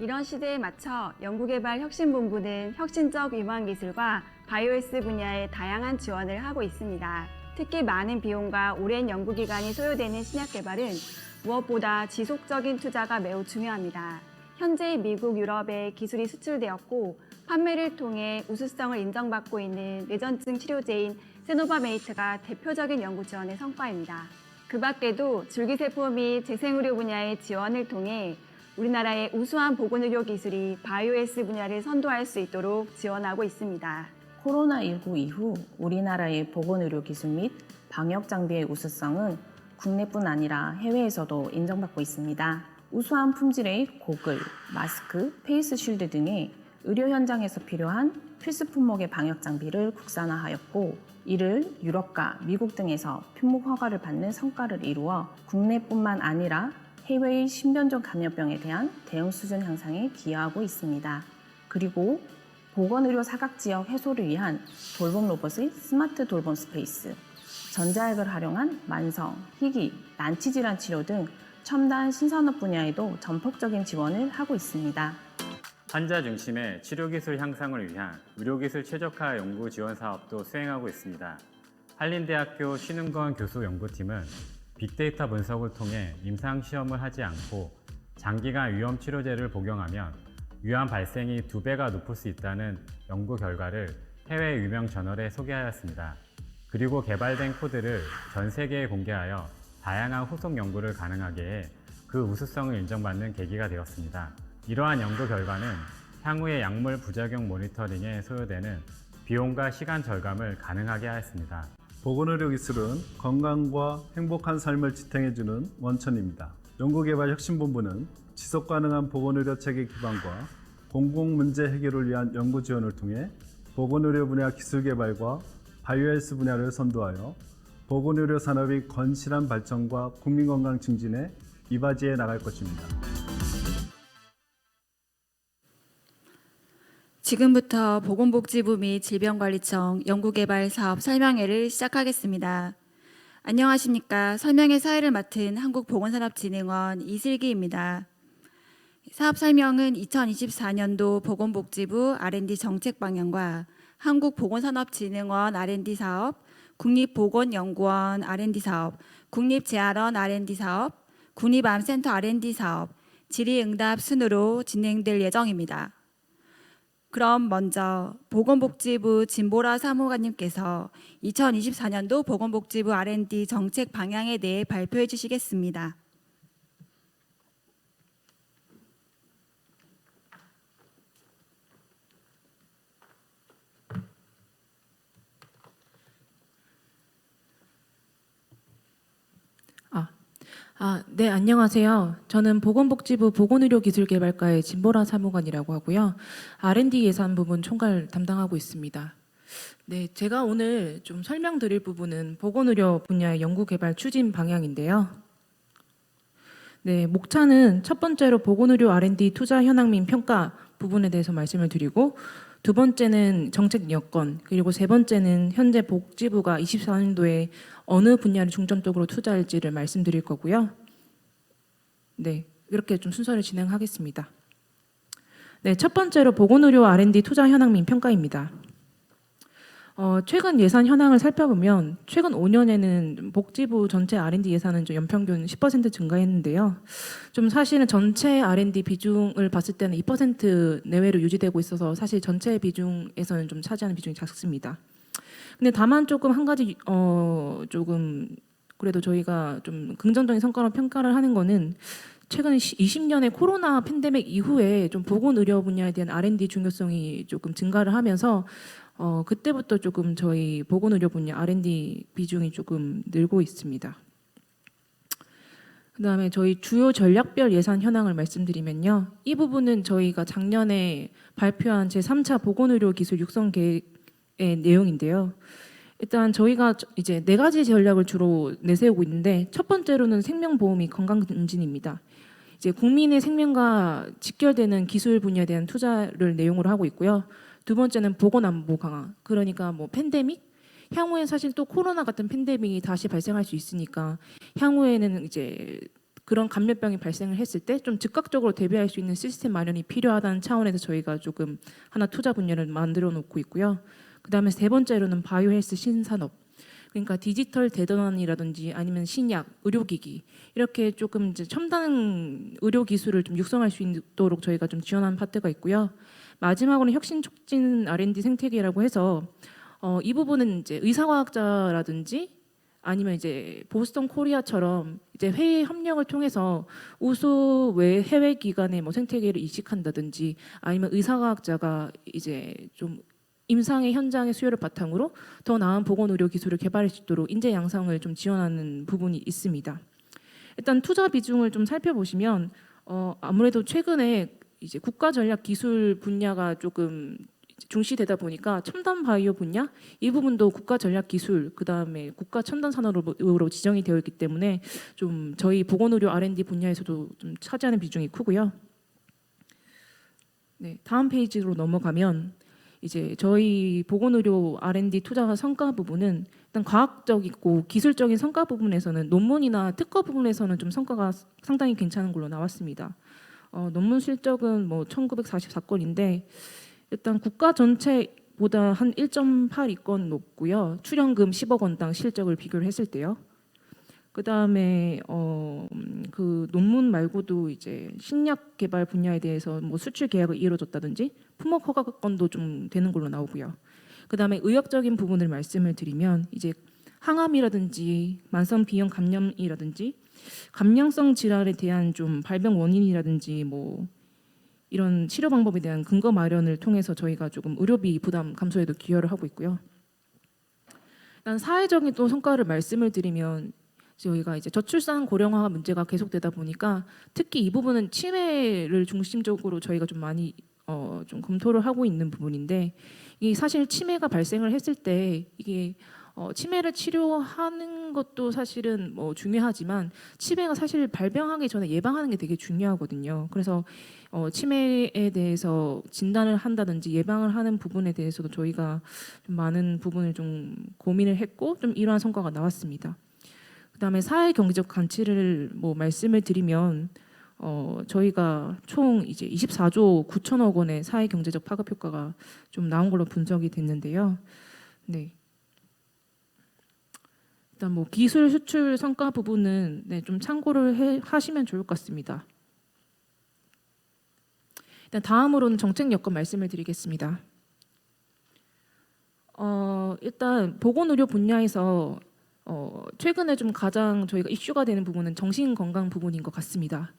이런 시대에 맞춰 연구개발혁신본부는 혁신적 위험기술과 바이오S 분야에 다양한 지원을 하고 있습니다. 특히 많은 비용과 오랜 연구기간이 소요되는 신약 개발은 무엇보다 지속적인 투자가 매우 중요합니다. 현재 미국, 유럽에 기술이 수출되었고 판매를 통해 우수성을 인정받고 있는 뇌전증 치료제인 세노바메이트가 대표적인 연구 지원의 성과입니다. 그 밖에도 줄기세포 및 재생의료 분야의 지원을 통해 우리나라의 우수한 보건의료 기술이 바이오S 분야를 선도할 수 있도록 지원하고 있습니다. 코로나19 이후 우리나라의 보건의료 기술 및 방역 장비의 우수성은 국내뿐 아니라 해외에서도 인정받고 있습니다. 우수한 품질의 고글, 마스크, 페이스 쉴드 등의 의료 현장에서 필요한 필수 품목의 방역 장비를 국산화하였고, 이를 유럽과 미국 등에서 품목 허가를 받는 성과를 이루어 국내뿐만 아니라 해외의 신변종 감염병에 대한 대응 수준 향상에 기여하고 있습니다. 그리고 보건의료 사각지역 해소를 위한 돌봄 로봇의 스마트 돌봄 스페이스, 전자약을 활용한 만성, 희귀, 난치질환 치료 등 첨단 신산업 분야에도 전폭적인 지원을 하고 있습니다. 환자 중심의 치료기술 향상을 위한 의료기술 최적화 연구 지원 사업도 수행하고 있습니다. 한림대학교 신은건 교수 연구팀은 빅데이터 분석을 통해 임상시험을 하지 않고 장기간 위험 치료제를 복용하면 위암 발생이 2배가 높을 수 있다는 연구 결과를 해외 유명 저널에 소개하였습니다. 그리고 개발된 코드를 전 세계에 공개하여 다양한 후속 연구를 가능하게 해 그 우수성을 인정받는 계기가 되었습니다. 이러한 연구 결과는 향후의 약물 부작용 모니터링에 소요되는 비용과 시간 절감을 가능하게 하였습니다. 보건의료 기술은 건강과 행복한 삶을 지탱해주는 원천입니다. 연구개발혁신본부는 지속가능한 보건의료 체계 기반과 공공문제 해결을 위한 연구 지원을 통해 보건의료 분야 기술 개발과 바이오헬스 분야를 선도하여 보건의료 산업의 건실한 발전과 국민건강 증진에 이바지해 나갈 것입니다. 지금부터 보건복지부 및 질병관리청 연구개발 사업 설명회를 시작하겠습니다. 안녕하십니까. 설명회 사회를 맡은 한국보건산업진흥원 이슬기입니다. 사업 설명은 2024년도 보건복지부 R&D 정책 방향과 한국보건산업진흥원 R&D 사업, 국립보건연구원 R&D 사업, 국립재활원 R&D 사업, 국립암센터 R&D 사업, 질의응답 순으로 진행될 예정입니다. 그럼 먼저 보건복지부 진보라 사무관님께서 2024년도 보건복지부 R&D 정책 방향에 대해 발표해 주시겠습니다. 네, 안녕하세요. 저는 보건복지부 보건의료기술개발과의 진보라 사무관이라고 하고요. R&D 예산 부분 총괄 담당하고 있습니다. 네, 제가 오늘 좀 설명드릴 부분은 보건의료 분야의 연구개발 추진 방향인데요. 네, 목차는 첫 번째로 보건의료 R&D 투자 현황 및 평가 부분에 대해서 말씀을 드리고, 두 번째는 정책 여건, 그리고 세 번째는 현재 복지부가 24년도에 어느 분야를 중점적으로 투자할지를 말씀드릴 거고요. 네, 이렇게 좀 순서를 진행하겠습니다. 네, 첫 번째로 보건의료 R&D 투자 현황 및 평가입니다. 최근 예산 현황을 살펴보면 최근 5년에는 복지부 전체 R&D 예산은 좀 연평균 10% 증가했는데요. 좀 사실은 전체 R&D 비중을 봤을 때는 2% 내외로 유지되고 있어서 사실 전체 비중에서는 좀 차지하는 비중이 작습니다. 근데 다만 조금 한 가지 조금 그래도 저희가 좀 긍정적인 성과로 평가를 하는 거는 최근 20년의 코로나 팬데믹 이후에 좀 보건의료 분야에 대한 R&D 중요성이 조금 증가를 하면서 그때부터 조금 저희 보건의료 분야 R&D 비중이 조금 늘고 있습니다. 그다음에 저희 주요 전략별 예산 현황을 말씀드리면요. 이 부분은 저희가 작년에 발표한 제3차 보건의료 기술 육성 계획의 내용인데요. 일단 저희가 이제 4가지 전략을 주로 내세우고 있는데, 첫 번째로는 생명보험이 건강검진입니다. 이제 국민의 생명과 직결되는 기술 분야에 대한 투자를 내용으로 하고 있고요. 두 번째는 보건안보 강화. 그러니까 뭐 팬데믹? 향후에 사실 또 코로나 같은 팬데믹이 다시 발생할 수 있으니까 향후에는 이제 그런 감염병이 발생을 했을 때 좀 즉각적으로 대비할 수 있는 시스템 마련이 필요하다는 차원에서 저희가 조금 하나 투자 분야를 만들어 놓고 있고요. 그다음에 세 번째로는 바이오 헬스 신산업. 그러니까 디지털 대전환이라든지 아니면 신약, 의료기기 이렇게 조금 이제 첨단 의료 기술을 좀 육성할 수 있도록 저희가 좀 지원하는 파트가 있고요. 마지막으로는 혁신 촉진 R&D 생태계라고 해서 이 부분은 이제 의사과학자라든지 아니면 이제 보스턴 코리아처럼 이제 회의 협력을 통해서 우수 외 해외 기관의 뭐 생태계를 이식한다든지 아니면 의사과학자가 이제 좀 임상의 현장의 수요를 바탕으로 더 나은 보건 의료 기술을 개발할 수 있도록 인재 양성을 좀 지원하는 부분이 있습니다. 일단 투자 비중을 좀 살펴보시면 아무래도 최근에 이제 국가 전략 기술 분야가 조금 중시되다 보니까 첨단 바이오 분야 이 부분도 국가 전략 기술 그다음에 국가 첨단 산업으로 지정이 되어 있기 때문에 좀 저희 보건 의료 R&D 분야에서도 좀 차지하는 비중이 크고요. 네, 다음 페이지로 넘어가면 이제 저희 보건의료 R&D 투자 성과 부분은 일단 과학적이고 기술적인 성과 부분에서는 논문이나 특허 부분에서는 좀 성과가 상당히 괜찮은 걸로 나왔습니다. 논문 실적은 뭐 1944건인데 일단 국가 전체보다 한 1.82건 높고요. 출연금 10억 원당 실적을 비교를 했을 때요. 그다음에 그 논문 말고도 이제 신약 개발 분야에 대해서 뭐 수출 계약을 이루어졌다든지 품목 허가 건도 좀 되는 걸로 나오고요. 그다음에 의학적인 부분을 말씀을 드리면 이제 항암이라든지 만성 비형 감염이라든지 감량성 질환에 대한 좀 발병 원인이라든지 뭐 이런 치료 방법에 대한 근거 마련을 통해서 저희가 조금 의료비 부담 감소에도 기여를 하고 있고요. 일단 사회적인 또 성과를 말씀을 드리면 저희가 이제 저출산 고령화 문제가 계속되다 보니까 특히 이 부분은 치매를 중심적으로 저희가 좀 많이 좀 검토를 하고 있는 부분인데 이게 사실 치매가 발생을 했을 때 이게 치매를 치료하는 것도 사실은 뭐 중요하지만 치매가 사실 발병하기 전에 예방하는 게 되게 중요하거든요. 그래서 치매에 대해서 진단을 한다든지 예방을 하는 부분에 대해서도 저희가 좀 많은 부분을 좀 고민을 했고 좀 이러한 성과가 나왔습니다. 그다음에 사회 경제적 가치를 뭐 말씀을 드리면 저희가 총 이제 24조 9천억 원의 사회 경제적 파급 효과가 좀 나온 걸로 분석이 됐는데요. 네. 일단 뭐 기술 수출 성과 부분은 네, 좀 참고를 하시면 좋을 것 같습니다. 일단 다음으로는 정책 여건 말씀을 드리겠습니다. 일단 보건의료 분야에서 최근에 좀 가장 저희가 이슈가 되는 부분은 정신건강 부분인 것 같습니다.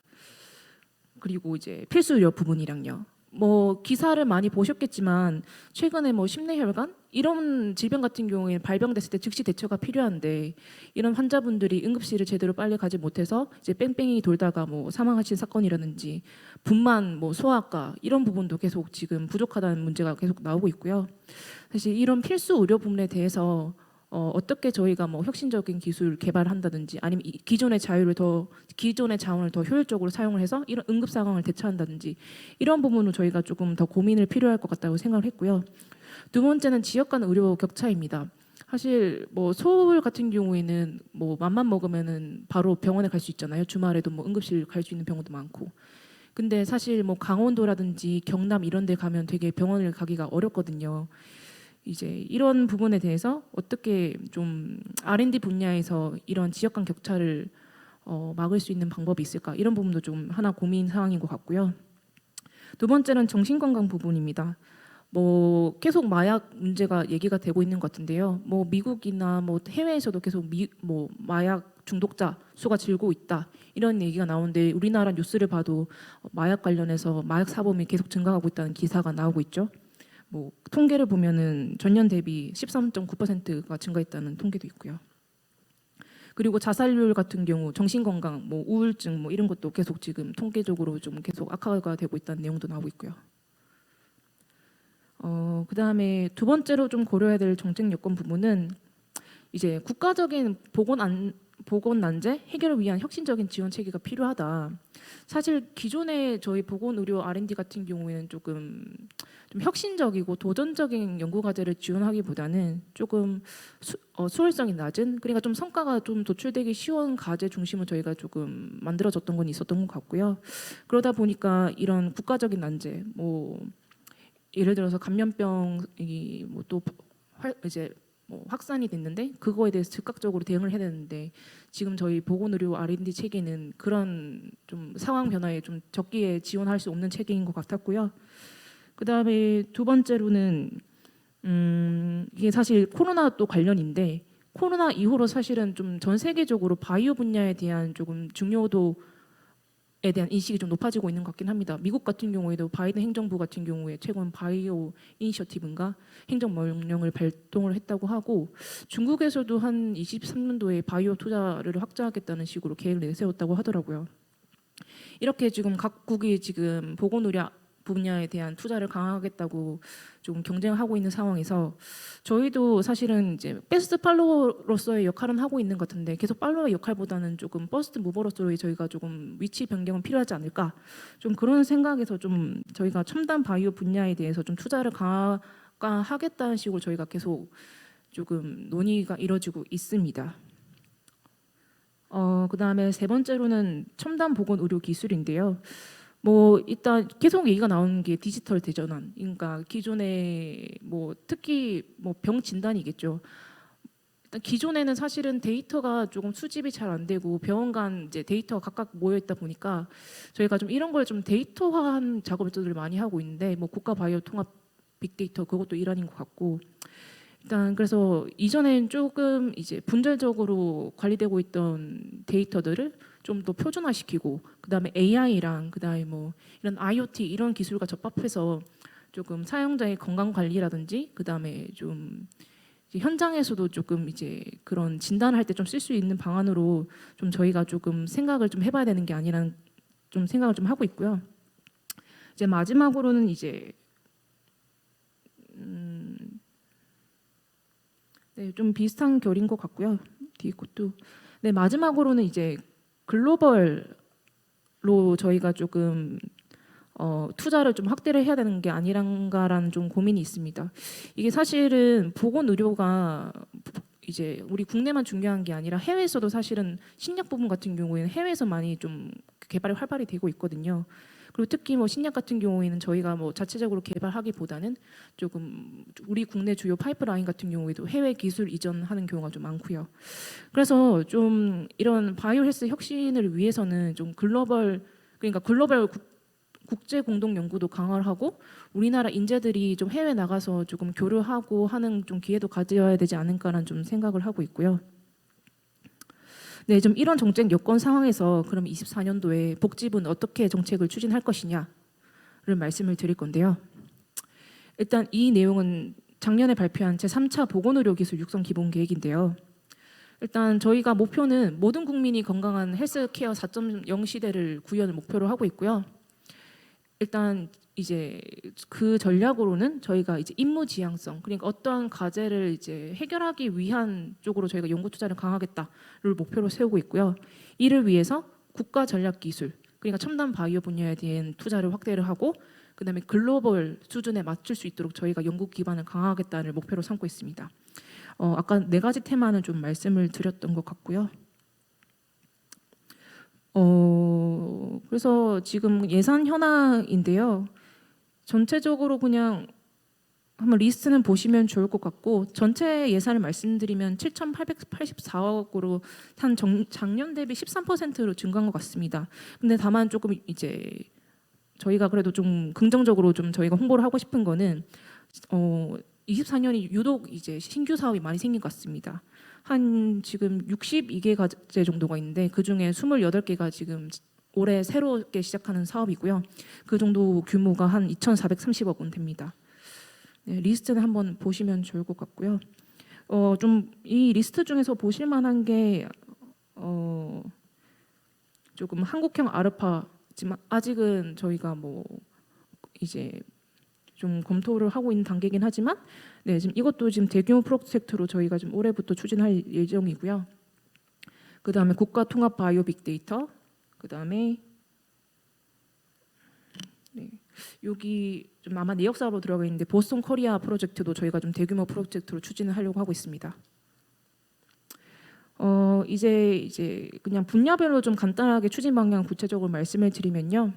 그리고 이제 필수 의료 부분이랑요. 뭐 기사를 많이 보셨겠지만 최근에 뭐 심뇌혈관 이런 질병 같은 경우에 발병됐을 때 즉시 대처가 필요한데 이런 환자분들이 응급실을 제대로 빨리 가지 못해서 이제 뺑뺑이 돌다가 뭐 사망하신 사건이라든지 분만 뭐 소아과 이런 부분도 계속 지금 부족하다는 문제가 계속 나오고 있고요. 사실 이런 필수 의료 부분에 대해서 어떻게 저희가 뭐 혁신적인 기술 개발한다든지 아니면 기존의 자원을 더 효율적으로 사용을 해서 이런 응급 상황을 대처한다든지 이런 부분을 저희가 조금 더 고민을 필요할 것 같다고 생각을 했고요. 두 번째는 지역 간 의료 격차입니다. 사실 뭐 서울 같은 경우에는 뭐 맘만 먹으면은 바로 병원에 갈 수 있잖아요. 주말에도 뭐 응급실 갈 수 있는 병원도 많고. 근데 사실 뭐 강원도라든지 경남 이런 데 가면 되게 병원을 가기가 어렵거든요. 이제 이런 부분에 대해서 어떻게 좀 R&D 분야에서 이런 지역 간 격차를 막을 수 있는 방법이 있을까? 이런 부분도 좀 하나 고민 사항인 것 같고요. 두 번째는 정신건강 부분입니다. 뭐 계속 마약 문제가 얘기가 되고 있는 것 같은데요. 뭐 미국이나 뭐 해외에서도 계속 뭐 마약 중독자 수가 줄고 있다 이런 얘기가 나오는데 우리나라 뉴스를 봐도 마약 관련해서 마약 사범이 계속 증가하고 있다는 기사가 나오고 있죠. 뭐 통계를 보면은 전년 대비 13.9%가 증가했다는 통계도 있고요. 그리고 자살률 같은 경우 정신건강, 뭐 우울증 뭐 이런 것도 계속 지금 통계적으로 좀 계속 악화가 되고 있다는 내용도 나오고 있고요. 그다음에 두 번째로 좀 고려해야 될 정책 여건 부분은 이제 국가적인 보건 난제 해결을 위한 혁신적인 지원 체계가 필요하다. 사실 기존의 저희 보건 의료 R&D 같은 경우에는 조금 좀 혁신적이고 도전적인 연구 과제를 지원하기보다는 조금 수월성이 낮은, 그러니까 좀 성과가 좀 도출되기 쉬운 과제 중심으로 저희가 조금 만들어졌던 건 있었던 것 같고요. 그러다 보니까 이런 국가적인 난제, 뭐 예를 들어서 감염병이 뭐또 이제 뭐 확산이 됐는데 그거에 대해서 즉각적으로 대응을 해야 되는데, 지금 저희 보건의료 R&D 체계는 그런 좀 상황 변화에 좀 적기에 지원할 수 없는 체계인 것 같았고요. 그다음에 두 번째로는 이게 사실 코로나 또 관련인데, 코로나 이후로 사실은 좀 전 세계적으로 바이오 분야에 대한 조금 중요도에 대한 인식이 좀 높아지고 있는 것 같긴 합니다. 미국 같은 경우에도 바이든 행정부 같은 경우에 최근 바이오 이니셔티브인가 행정명령을 발동을 했다고 하고, 중국에서도 한 23년도에 바이오 투자를 확장하겠다는 식으로 계획을 내세웠다고 하더라고요. 이렇게 지금 각국이 지금 보건의료 분야에 대한 투자를 강화하겠다고 좀 경쟁하고 있는 상황에서 저희도 사실은 이제 베스트 팔로워로서의 역할은 하고 있는 것 같은데, 계속 팔로워의 역할보다는 조금 퍼스트 무버로서의 저희가 조금 위치 변경은 필요하지 않을까, 좀 그런 생각에서 좀 저희가 첨단 바이오 분야에 대해서 좀 투자를 강화하겠다는 식으로 저희가 계속 조금 논의가 이루어지고 있습니다. 그다음에 세 번째로는 첨단 보건 의료 기술인데요. 뭐 일단 계속 얘기가 나오는 게 디지털 대전환, 그러니까 기존에 뭐 특히 뭐 병 진단이겠죠. 일단 기존에는 사실은 데이터가 조금 수집이 잘 안 되고 병원 간 이제 데이터가 각각 모여 있다 보니까 저희가 좀 이런 걸 좀 데이터화한 작업들을 많이 하고 있는데, 뭐 국가 바이오 통합 빅데이터 그것도 일환인 것 같고, 일단 그래서 이전엔 조금 이제 분절적으로 관리되고 있던 데이터들을 좀 더 표준화시키고, 그다음에 AI랑 그다음에 뭐 이런 IoT 이런 기술과 접합해서 조금 사용자의 건강 관리라든지, 그다음에 좀 이제 현장에서도 조금 이제 그런 진단할 때 좀 쓸 수 있는 방안으로 좀 저희가 조금 생각을 좀 해봐야 되는 게 아니라는 좀 생각을 좀 하고 있고요. 이제 마지막으로는 이제 네, 좀 비슷한 결인 것 같고요. 뒤에 것도. 네, 마지막으로는 이제 글로벌로 저희가 조금 투자를 좀 확대를 해야 되는 게 아니란가라는 좀 고민이 있습니다. 이게 사실은 보건 의료가 이제 우리 국내만 중요한 게 아니라 해외에서도 사실은 신약 부분 같은 경우에는 해외에서 많이 좀 개발이 활발히 되고 있거든요. 그리고 특히 뭐 신약 같은 경우에는 저희가 뭐 자체적으로 개발하기보다는 조금 우리 국내 주요 파이프라인 같은 경우에도 해외 기술 이전하는 경우가 좀 많고요. 그래서 좀 이런 바이오 헬스 혁신을 위해서는 좀 글로벌, 그러니까 글로벌 국제 공동 연구도 강화를 하고, 우리나라 인재들이 좀 해외 나가서 조금 교류하고 하는 좀 기회도 가져야 되지 않을까라는 좀 생각을 하고 있고요. 네, 좀 이런 정책 여건 상황에서 그럼 24년도에 복지부는 어떻게 정책을 추진할 것이냐를 말씀을 드릴 건데요. 일단 이 내용은 작년에 발표한 제3차 보건의료기술 육성 기본 계획인데요. 일단 저희가 목표는 모든 국민이 건강한 헬스케어 4.0 시대를 구현을 목표로 하고 있고요. 일단 이제 그 전략으로는 저희가 이제 임무 지향성, 그러니까 어떠한 과제를 이제 해결하기 위한 쪽으로 저희가 연구 투자를 강하겠다를 목표로 세우고 있고요. 이를 위해서 국가 전략 기술, 그러니까 첨단 바이오 분야에 대한 투자를 확대를 하고, 그다음에 글로벌 수준에 맞출 수 있도록 저희가 연구 기반을 강화하겠다를 목표로 삼고 있습니다. 아까 네 가지 테마는 좀 말씀을 드렸던 것 같고요. 그래서 지금 예산 현황인데요. 전체적으로 그냥 한번 리스트는 보시면 좋을 것 같고, 전체 예산을 말씀드리면 7,884억으로 한 작년 대비 13%로 증가한 것 같습니다. 근데 다만 조금 이제 저희가 그래도 좀 긍정적으로 좀 저희가 홍보를 하고 싶은 거는 24년이 유독 이제 신규 사업이 많이 생긴 것 같습니다. 한 지금 62개 정도가 있는데 그 중에 28개가 지금 올해 새롭게 시작하는 사업이고요. 그 정도 규모가 한 2,430억 원 됩니다. 네, 리스트는 한번 보시면 좋을 것 같고요. 좀 이 리스트 중에서 보실 만한 게 조금 한국형 아르파지만 아직은 저희가 뭐 이제 좀 검토를 하고 있는 단계이긴 하지만, 네, 지금 이것도 지금 대규모 프로젝트로 저희가 좀 올해부터 추진할 예정이고요. 그다음에 국가 통합 바이오 빅데이터, 그다음에 네, 여기 좀 아마 내역 사업으로 들어가 있는데 보스턴 코리아 프로젝트도 저희가 좀 대규모 프로젝트로 추진을 하려고 하고 있습니다. 이제 그냥 분야별로 좀 간단하게 추진 방향 구체적으로 말씀을 드리면요.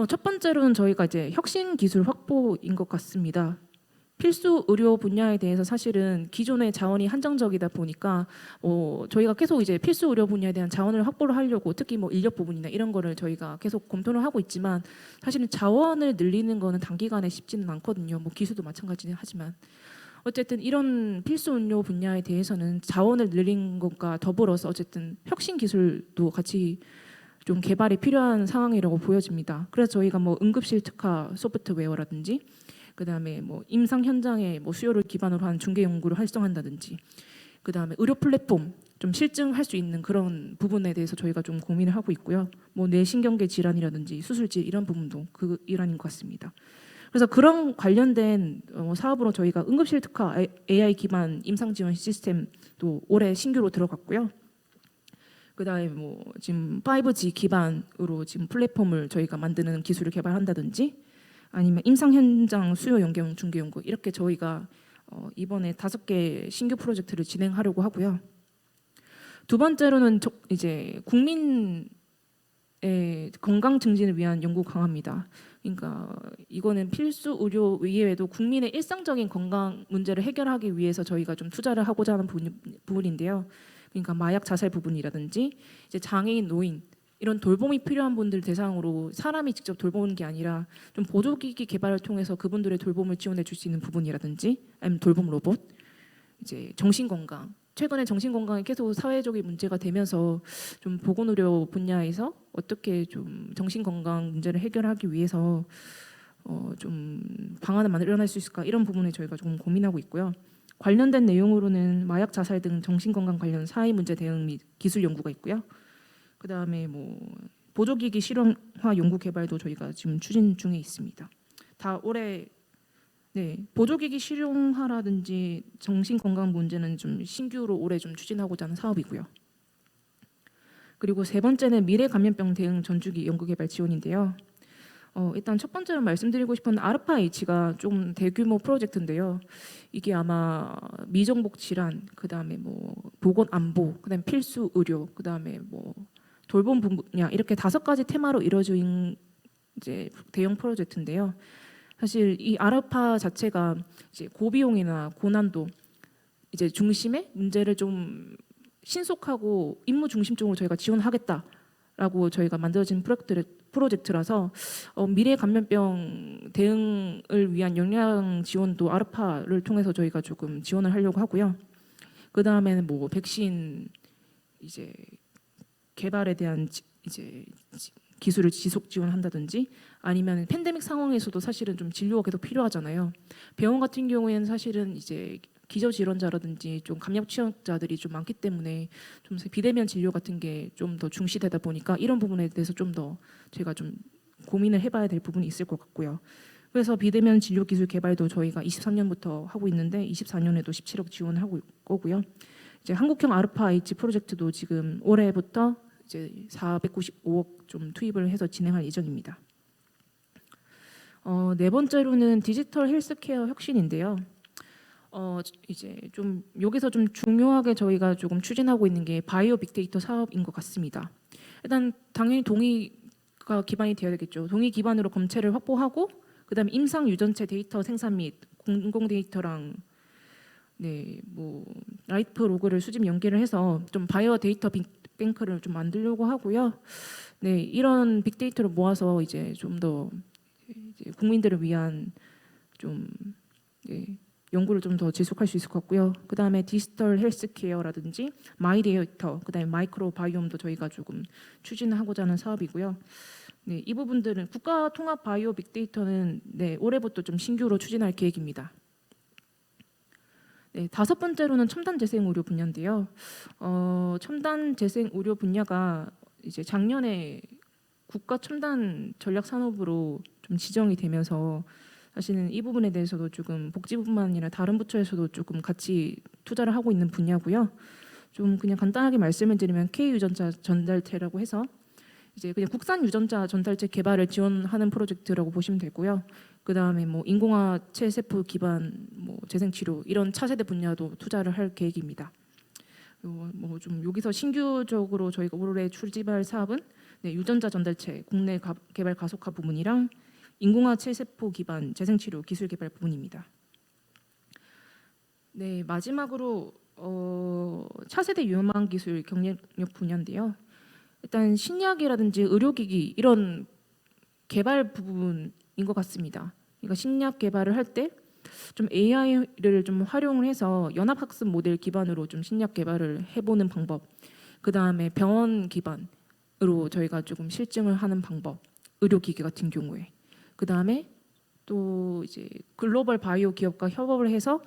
첫 번째로는 저희가 이제 혁신 기술 확보인 것 같습니다. 필수 의료 분야에 대해서 사실은 기존의 자원이 한정적이다 보니까 저희가 계속 이제 필수 의료 분야에 대한 자원을 확보를 하려고 특히 뭐 인력 부분이나 이런 거를 저희가 계속 검토를 하고 있지만 사실은 자원을 늘리는 거는 단기간에 쉽지는 않거든요. 뭐 기술도 마찬가지긴 하지만 어쨌든 이런 필수 의료 분야에 대해서는 자원을 늘린 것과 더불어서 어쨌든 혁신 기술도 같이 좀 개발이 필요한 상황이라고 보여집니다. 그래서 저희가 뭐 응급실 특화 소프트웨어라든지 그다음에 뭐 임상 현장의 뭐 수요를 기반으로 한 중개 연구를 활성화한다든지 그다음에 의료 플랫폼 좀 실증할 수 있는 그런 부분에 대해서 저희가 좀 고민을 하고 있고요. 뭐 뇌신경계 질환이라든지 수술질 이런 부분도 그 일환인 것 같습니다. 그래서 그런 관련된 사업으로 저희가 응급실 특화 AI 기반 임상 지원 시스템도 올해 신규로 들어갔고요. 그다음에 뭐 지금 5G 기반으로 지금 플랫폼을 저희가 만드는 기술을 개발한다든지 아니면 임상 현장 수요 연계 중개 연구 이렇게 저희가 이번에 5개 신규 프로젝트를 진행하려고 하고요. 두 번째로는 이제 국민의 건강 증진을 위한 연구 강화입니다. 그러니까 이거는 필수 의료 이외에도 국민의 일상적인 건강 문제를 해결하기 위해서 저희가 좀 투자를 하고자 하는 부분인데요. 그러니까 마약 자살 부분이라든지 이제 장애인, 노인 이런 돌봄이 필요한 분들 대상으로 사람이 직접 돌보는 게 아니라 좀 보조기기 개발을 통해서 그분들의 돌봄을 지원해 줄 수 있는 부분이라든지 아니면 돌봄 로봇, 이제 정신 건강. 최근에 정신 건강이 계속 사회적인 문제가 되면서 좀 보건의료 분야에서 어떻게 좀 정신 건강 문제를 해결하기 위해서 좀 방안을 마련할 수 있을까 이런 부분에 저희가 조금 고민하고 있고요. 관련된 내용으로는 마약 자살 등 정신 건강 관련 사회 문제 대응 및 기술 연구가 있고요. 그다음에 뭐 보조기기 실용화 연구 개발도 저희가 지금 추진 중에 있습니다. 다 올해 보조기기 실용화라든지 정신 건강 문제는 좀 신규로 올해 좀 추진하고자 하는 사업이고요. 그리고 세 번째는 미래 감염병 대응 전주기 연구 개발 지원인데요. 일단 첫 번째로 말씀드리고 싶은 아르파 H가 좀 대규모 프로젝트인데요. 이게 아마 미정복 질환, 그다음에 뭐 보건 안보, 그다음에 필수 의료, 그다음에 뭐 돌봄 분야 이렇게 5가지 테마로 이루어진 이제 대형 프로젝트인데요. 사실 이 아르파 자체가 이제 고비용이나 고난도 이제 중심의 문제를 좀 신속하고 임무 중심적으로 저희가 지원하겠다라고 저희가 만들어진 프로젝트라서 미래 감염병 대응을 위한 역량 지원도 아르파를 통해서 저희가 조금 지원을 하려고 하고요. 그 다음에는 뭐 백신 이제 개발에 대한 이제 기술을 지속 지원한다든지 아니면 팬데믹 상황에서도 사실은 좀 진료가 계속 필요하잖아요. 병원 같은 경우에는 사실은 이제 기저질환자라든지 좀 감염 취약자들이 좀 많기 때문에 좀 비대면 진료 같은 게 좀 더 중시되다 보니까 이런 부분에 대해서 좀 더 제가 좀 고민을 해봐야 될 부분이 있을 것 같고요. 그래서 비대면 진료 기술 개발도 저희가 23년부터 하고 있는데 24년에도 17억 지원하고 거고요. 이제 한국형 아르파 H 프로젝트도 지금 올해부터 이제 495억 좀 투입을 해서 진행할 예정입니다. 네 번째로는 디지털 헬스케어 혁신인데요. 이제 좀 여기서 좀 중요하게 저희가 조금 추진하고 있는 게 바이오 빅데이터 사업인 것 같습니다. 일단 당연히 동의가 기반이 되어야 되겠죠. 동의 기반으로 검체를 확보하고 그다음에 임상 유전체 데이터 생산 및 공공 데이터랑 뭐 라이프 로그를 수집 연계를 해서 좀 바이오 데이터 뱅크를 좀 만들려고 하고요. 이런 빅데이터를 모아서 이제 좀 더 국민들을 위한 좀 연구를 좀 더 지속할 수 있을 것 같고요. 그 다음에 디지털 헬스케어라든지 마이데이터, 그 다음에 마이크로바이옴도 저희가 조금 추진하고자 하는 사업이고요. 이 부분들은 국가 통합 바이오 빅데이터는 올해부터 좀 신규로 추진할 계획입니다. 다섯 번째로는 첨단 재생 의료 분야인데요. 첨단 재생 의료 분야가 이제 작년에 국가 첨단 전략 산업으로 좀 지정이 되면서 사실은 이 부분에 대해서도 조금 복지부뿐만 아니라 다른 부처에서도 조금 같이 투자를 하고 있는 분야고요. 좀 그냥 간단하게 말씀을 드리면 K 유전자 전달체라고 해서 이제 그냥 국산 유전자 전달체 개발을 지원하는 프로젝트라고 보시면 되고요. 그다음에 뭐 인공화체 세포 기반 뭐 재생 치료 이런 차세대 분야도 투자를 할 계획입니다. 뭐 좀 여기서 신규적으로 저희가 올해 출지할 사업은 네, 유전자 전달체 국내 개발 가속화 부문이랑 인공화체 세포 기반 재생 치료 기술 개발 부문입니다. 네, 마지막으로 차세대 유망 기술 경쟁력 분야인데요. 일단 신약이라든지 의료기기 이런 개발 부분인 것 같습니다. 그러니까 신약 개발을 할 때 좀 AI를 좀 활용을 해서 연합학습 모델 기반으로 좀 신약 개발을 해보는 방법. 그 다음에 병원 기반으로 저희가 조금 실증을 하는 방법. 의료기기 같은 경우에. 그 다음에 또 이제 글로벌 바이오 기업과 협업을 해서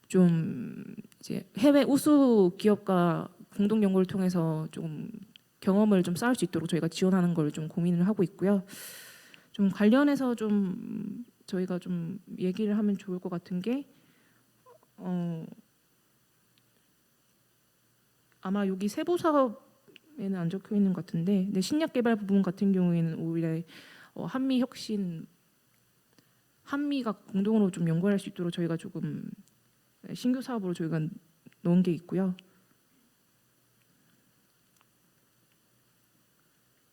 좀 이제 해외 우수 기업과 공동 연구를 통해서 좀 경험을 좀 쌓을 수 있도록 저희가 지원하는 걸 좀 고민을 하고 있고요. 좀 관련해서 좀 저희가 좀 얘기를 하면 좋을 것 같은 게 아마 여기 세부 사업에는 안 적혀 있는 것 같은데, 근데 신약 개발 부분 같은 경우에는 오히려 한미 혁신, 한미가 공동으로 좀 연구할 수 있도록 저희가 조금 신규 사업으로 저희가 넣은 게 있고요.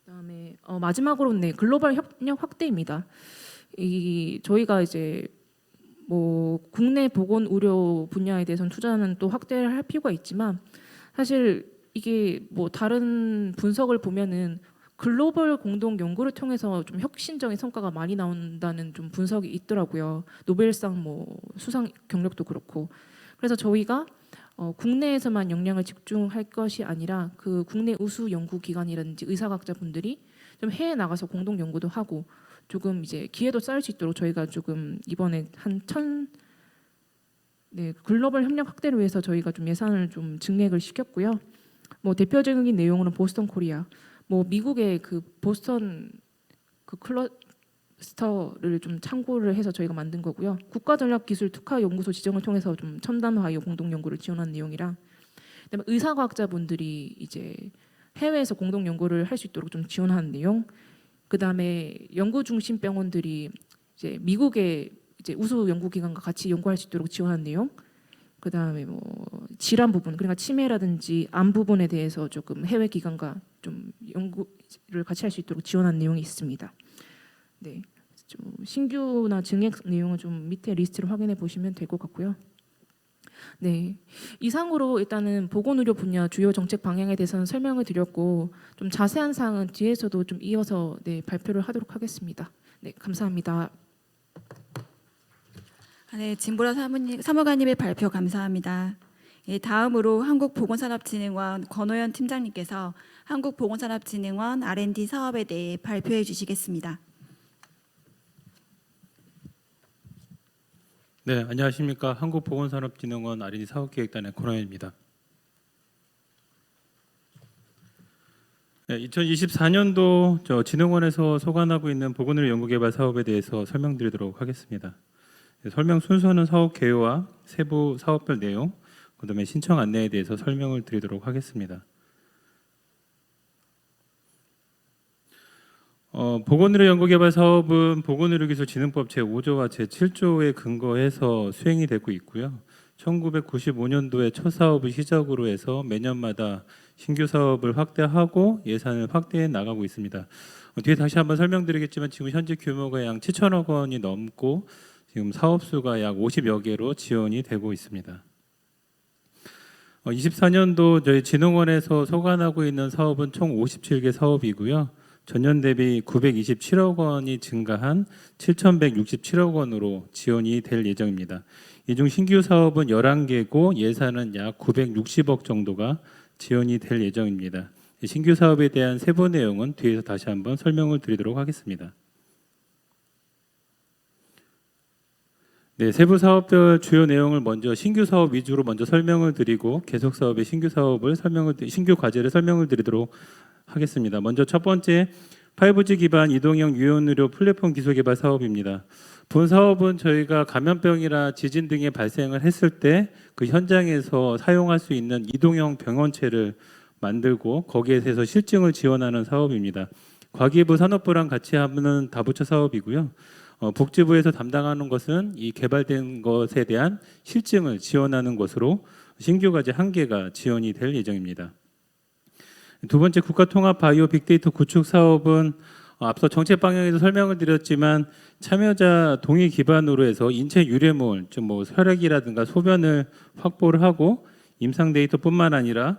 그다음에 마지막으로 네, 글로벌 협력 확대입니다. 저희가 이제 뭐 국내 보건 의료 분야에 대해서는 투자는 또 확대를 할 필요가 있지만 사실 이게 뭐 다른 분석을 보면은 글로벌 공동 연구를 통해서 좀 혁신적인 성과가 많이 나온다는 좀 분석이 있더라고요. 노벨상 뭐 수상 경력도 그렇고. 그래서 저희가 국내에서만 역량을 집중할 것이 아니라 그 국내 우수 연구 기관이라든지 의사학자분들이 좀 해외 나가서 공동 연구도 하고 조금 이제 기회도 쌓을 수 있도록 저희가 조금 이번에 네, 글로벌 협력 확대를 위해서 저희가 좀 예산을 좀 증액을 시켰고요. 뭐 대표적인 내용으로는 보스턴 코리아, 뭐 미국의 그 보스턴 그 클러스터를 좀 참고를 해서 저희가 만든 거고요. 국가전략기술 특화연구소 지정을 통해서 좀 첨단 바이오 공동 연구를 지원한 내용이랑, 그다음에 의사과학자분들이 이제 해외에서 공동 연구를 할 수 있도록 좀 지원하는 내용. 그다음에 연구 중심 병원들이 이제 미국의 이제 우수 연구기관과 같이 연구할 수 있도록 지원한 내용. 그다음에 뭐 질환 부분, 그러니까 치매라든지 암 부분에 대해서 조금 해외 기관과 좀 연구를 같이 할 수 있도록 지원한 내용이 있습니다. 네, 좀 신규나 증액 내용은 좀 밑에 리스트를 확인해 보시면 될 것 같고요. 네, 이상으로 일단은 보건의료 분야 주요 정책 방향에 대해서는 설명을 드렸고 좀 자세한 사항은 뒤에서도 좀 이어서 네, 발표를 하도록 하겠습니다. 네, 감사합니다. 네, 진보라 사무관님의 발표 감사합니다. 예, 다음으로 한국보건산업진흥원 권호연 팀장님께서 한국보건산업진흥원 R&D 사업에 대해 발표해 주시겠습니다. 네, 안녕하십니까. 한국보건산업진흥원 R&D 사업기획단의 권호연입니다. 네, 2024년도 진흥원에서 소관하고 있는 보건의료 연구개발 사업에 대해서 설명드리도록 하겠습니다. 네, 설명 순서는 사업 개요와 세부 사업별 내용, 그다음에 신청 안내에 대해서 설명을 드리도록 하겠습니다. 보건의료 연구개발 사업은 보건의료기술진흥법 제5조와 제7조에 근거해서 수행이 되고 있고요. 1995년도에 첫 사업을 시작으로 해서 매년마다 신규 사업을 확대하고 예산을 확대해 나가고 있습니다. 뒤에 다시 한번 설명드리겠지만 지금 현재 규모가 약 7천억 원이 넘고 지금 사업 수가 약 50여 개로 지원이 되고 있습니다. 24년도 저희 진흥원에서 소관하고 있는 사업은 총 57개 사업이고요. 전년 대비 927억 원이 증가한 7,167억 원으로 지원이 될 예정입니다. 이 중 신규 사업은 11개고 예산은 약 960억 정도가 지원이 될 예정입니다. 신규 사업에 대한 세부 내용은 뒤에서 다시 한번 설명을 드리도록 하겠습니다. 네, 세부 사업별 주요 내용을 먼저 신규 사업 위주로 먼저 설명을 드리고 계속 사업의 신규 과제를 설명을 드리도록 하겠습니다. 먼저 첫 번째 5G 기반 이동형 유연의료 플랫폼 기술 개발 사업입니다. 본 사업은 저희가 감염병이나 지진 등의 발생을 했을 때 그 현장에서 사용할 수 있는 이동형 병원체를 만들고 거기에 대해서 실증을 지원하는 사업입니다. 과기부 산업부랑 같이 하는 다부처 사업이고요. 복지부에서 담당하는 것은 이 개발된 것에 대한 실증을 지원하는 것으로 신규 과제 1개가 지원이 될 예정입니다. 두 번째 국가통합 바이오 빅데이터 구축 사업은 앞서 정책 방향에서 설명을 드렸지만 참여자 동의 기반으로 해서 인체 유래물, 즉 뭐 혈액이라든가 소변을 확보를 하고 임상 데이터뿐만 아니라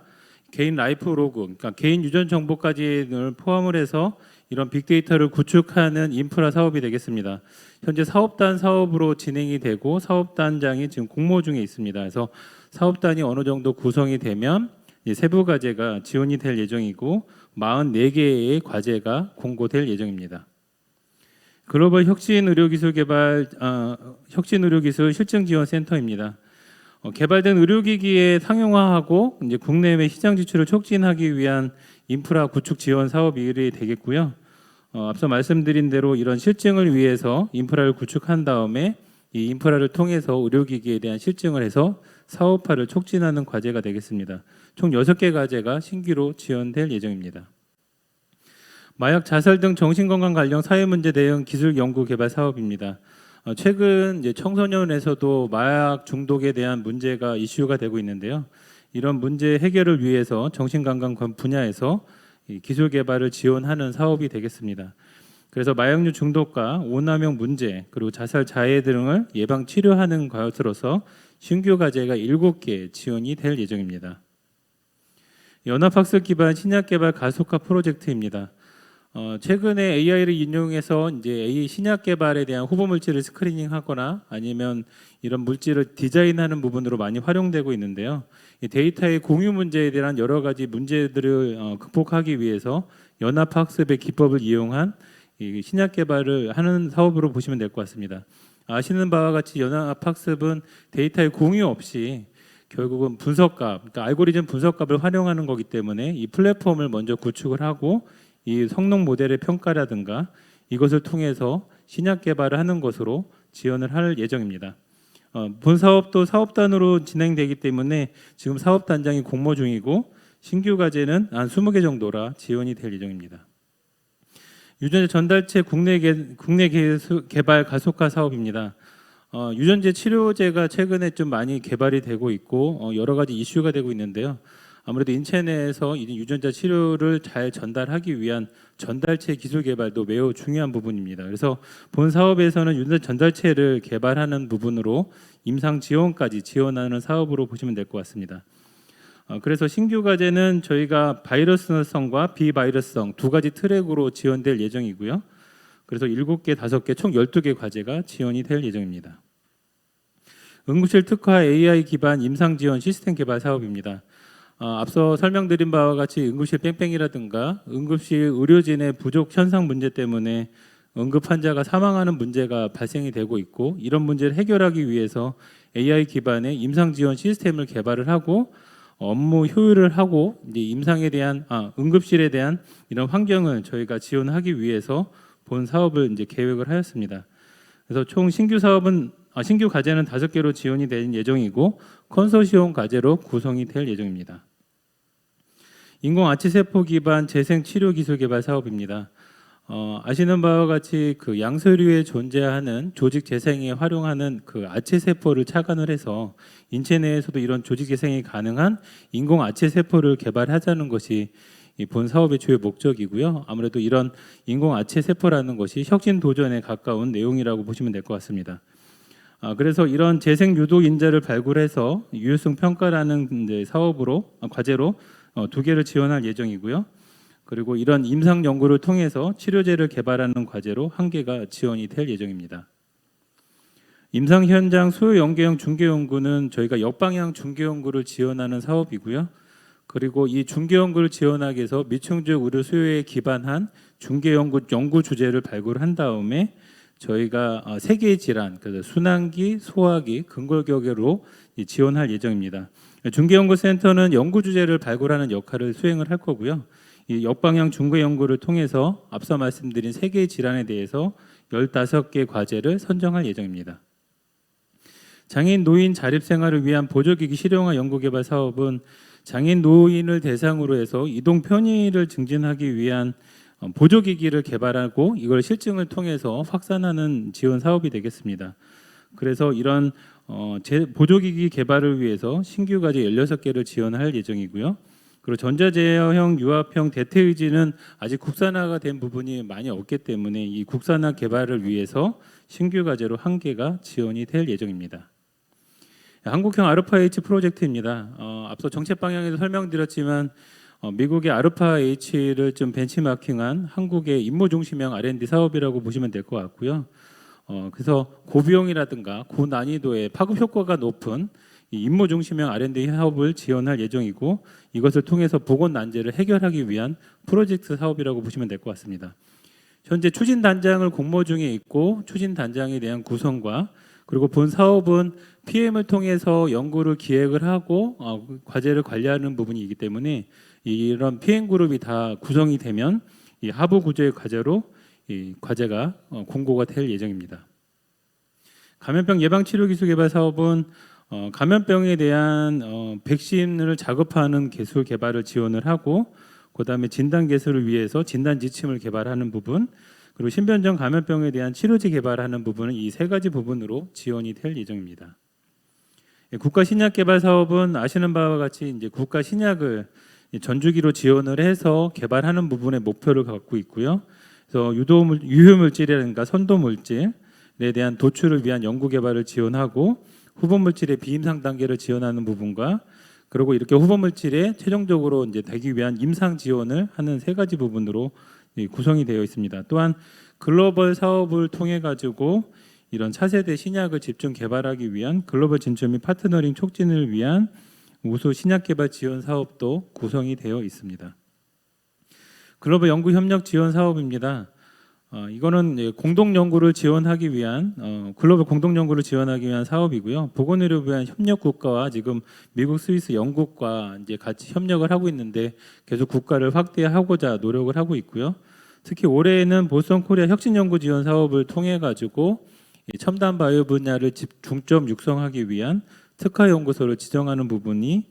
개인 라이프 로그, 그러니까 개인 유전 정보까지를 포함을 해서 이런 빅데이터를 구축하는 인프라 사업이 되겠습니다. 현재 사업단 사업으로 진행이 되고 사업단장이 지금 공모 중에 있습니다. 그래서 사업단이 어느 정도 구성이 되면 세부 과제가 지원이 될 예정이고 44개의 과제가 공고될 예정입니다. 글로벌 혁신의료기술 실증지원센터입니다. 개발된 의료기기의 상용화하고 이제 국내외 시장 진출을 촉진하기 위한 인프라 구축 지원 사업이 되겠고요. 앞서 말씀드린 대로 이런 실증을 위해서 인프라를 구축한 다음에 이 인프라를 통해서 의료기기에 대한 실증을 해서 사업화를 촉진하는 과제가 되겠습니다. 총 6개 과제가 신규로 지원될 예정입니다. 마약 자살 등 정신건강 관련 사회문제 대응 기술 연구 개발 사업입니다. 최근 이제 청소년에서도 마약 중독에 대한 문제가 이슈가 되고 있는데요. 이런 문제 해결을 위해서 정신건강 분야에서 기술 개발을 지원하는 사업이 되겠습니다. 그래서 마약류 중독과 오남용 문제 그리고 자살 자해 등을 예방 치료하는 것으로서 신규 과제가 7개 지원이 될 예정입니다. 연합학습 기반 신약 개발 가속화 프로젝트입니다. 최근에 AI를 인용해서 이제 AI 신약 개발에 대한 후보 물질을 스크리닝하거나 아니면 이런 물질을 디자인하는 부분으로 많이 활용되고 있는데요. 이 데이터의 공유 문제에 대한 여러 가지 문제들을 극복하기 위해서 연합학습의 기법을 이용한 이 신약 개발을 하는 사업으로 보시면 될 것 같습니다. 아시는 바와 같이 연합학습은 데이터의 공유 없이 결국은 분석값, 그러니까 알고리즘 분석값을 활용하는 거기 때문에 이 플랫폼을 먼저 구축을 하고 이 성능 모델의 평가라든가 이것을 통해서 신약 개발을 하는 것으로 지원을 할 예정입니다. 본 사업도 사업단으로 진행되기 때문에 지금 사업단장이 공모 중이고 신규 과제는 한 20개 정도라 지원이 될 예정입니다. 유전자 전달체 국내 개발 가속화 사업입니다. 유전자 치료제가 최근에 좀 많이 개발이 되고 있고 여러 가지 이슈가 되고 있는데요. 아무래도 인체 내에서 유전자 치료를 잘 전달하기 위한 전달체 기술 개발도 매우 중요한 부분입니다. 그래서 본 사업에서는 유전자 전달체를 개발하는 부분으로 임상 지원까지 지원하는 사업으로 보시면 될 것 같습니다. 그래서 신규 과제는 저희가 바이러스성과 비바이러스성 두 가지 트랙으로 지원될 예정이고요. 그래서 7개, 5개, 총 12개 과제가 지원이 될 예정입니다. 응급실 특화 AI 기반 임상 지원 시스템 개발 사업입니다. 앞서 설명드린 바와 같이 응급실 뺑뺑이라든가 응급실 의료진의 부족 현상 문제 때문에 응급 환자가 사망하는 문제가 발생이 되고 있고 이런 문제를 해결하기 위해서 AI 기반의 임상 지원 시스템을 개발을 하고 업무 효율을 하고 이제 임상에 대한 응급실에 대한 이런 환경을 저희가 지원하기 위해서 본 사업을 이제 계획을 하였습니다. 그래서 총 신규 과제는 5개로 지원이 될 예정이고 컨소시엄 과제로 구성이 될 예정입니다. 인공 아치세포 기반 재생 치료 기술 개발 사업입니다. 아시는 바와 같이 그 양서류에 존재하는 조직 재생에 활용하는 그 아치세포를 착안을 해서 인체 내에서도 이런 조직 재생이 가능한 인공 아치세포를 개발하자는 것이 본 사업의 주요 목적이고요. 아무래도 이런 인공 아치세포라는 것이 혁신 도전에 가까운 내용이라고 보시면 될 것 같습니다. 그래서 이런 재생 유독 인자를 발굴해서 유효성 평가라는 이제 과제로 2개를 지원할 예정이고요. 그리고 이런 임상 연구를 통해서 치료제를 개발하는 과제로 1개가 지원이 될 예정입니다. 임상 현장 소요 연계형 중개 연구는 저희가 역방향 중개 연구를 지원하는 사업이고요. 그리고 이 중개 연구를 지원하기 위해서 미충족 의료 수요에 기반한 중개 연구 주제를 발굴한 다음에 저희가 3개의 질환, 그래서 순환기, 소화기, 근골격으로 지원할 예정입니다. 중개연구센터는 연구 주제를 발굴하는 역할을 수행을 할 거고요. 이 역방향 중개 연구를 통해서 앞서 말씀드린 3개의 질환에 대해서 15개 과제를 선정할 예정입니다. 장애인 노인 자립생활을 위한 보조기기 실용화 연구개발 사업은 장애인 노인을 대상으로 해서 이동 편의를 증진하기 위한 보조기기를 개발하고 이걸 실증을 통해서 확산하는 지원 사업이 되겠습니다. 그래서 이런 보조기기 개발을 위해서 신규 과제 16개를 지원할 예정이고요. 그리고 전자제어형 유압형 대퇴의지는 아직 국산화가 된 부분이 많이 없기 때문에 이 국산화 개발을 위해서 신규 과제로 1개가 지원이 될 예정입니다. 한국형 아르파-H 프로젝트입니다. 앞서 정책 방향에서 설명드렸지만 미국의 아르파-H를 좀 벤치마킹한 한국의 임무 중심형 R&D 사업이라고 보시면 될 것 같고요. 그래서 고비용이라든가 고난이도의 파급 효과가 높은 이 임무 중심형 R&D 사업을 지원할 예정이고 이것을 통해서 보건 난제를 해결하기 위한 프로젝트 사업이라고 보시면 될 것 같습니다. 현재 추진 단장을 공모 중에 있고 추진 단장에 대한 구성과 그리고 본 사업은 PM을 통해서 연구를 기획을 하고 과제를 관리하는 부분이기 때문에 이런 PM 그룹이 다 구성이 되면 이 하부 구조의 과제로 이 과제가 공고가 될 예정입니다. 감염병 예방 치료 기술 개발 사업은 감염병에 대한 백신을 작업하는 기술 개발을 지원을 하고 그다음에 진단 개수를 위해서 진단 지침을 개발하는 부분 그리고 신변종 감염병에 대한 치료제 개발하는 부분은 이 3가지 부분으로 지원이 될 예정입니다. 국가 신약 개발 사업은 아시는 바와 같이 이제 국가 신약을 전주기로 지원을 해서 개발하는 부분의 목표를 갖고 있고요. 그래서 유효물질이라든가 선도물질에 대한 도출을 위한 연구 개발을 지원하고 후보 물질의 비임상 단계를 지원하는 부분과 그리고 이렇게 후보 물질에 최종적으로 이제 되기 위한 임상 지원을 하는 3가지 부분으로 구성이 되어 있습니다. 또한 글로벌 사업을 통해 가지고 이런 차세대 신약을 집중 개발하기 위한 글로벌 진출 및 파트너링 촉진을 위한 우수 신약 개발 지원 사업도 구성이 되어 있습니다. 글로벌 연구 협력 지원 사업입니다. 이거는 공동 연구를 지원하기 위한 글로벌 공동 연구를 지원하기 위한 사업이고요. 보건의료 위한 협력 국가와 지금 미국, 스위스, 영국과 이제 같이 협력을 하고 있는데 계속 국가를 확대하고자 노력을 하고 있고요. 특히 올해에는 보스턴 코리아 혁신 연구 지원 사업을 통해 가지고 첨단 바이오 분야를 중점 육성하기 위한 특화 연구소를 지정하는 부분이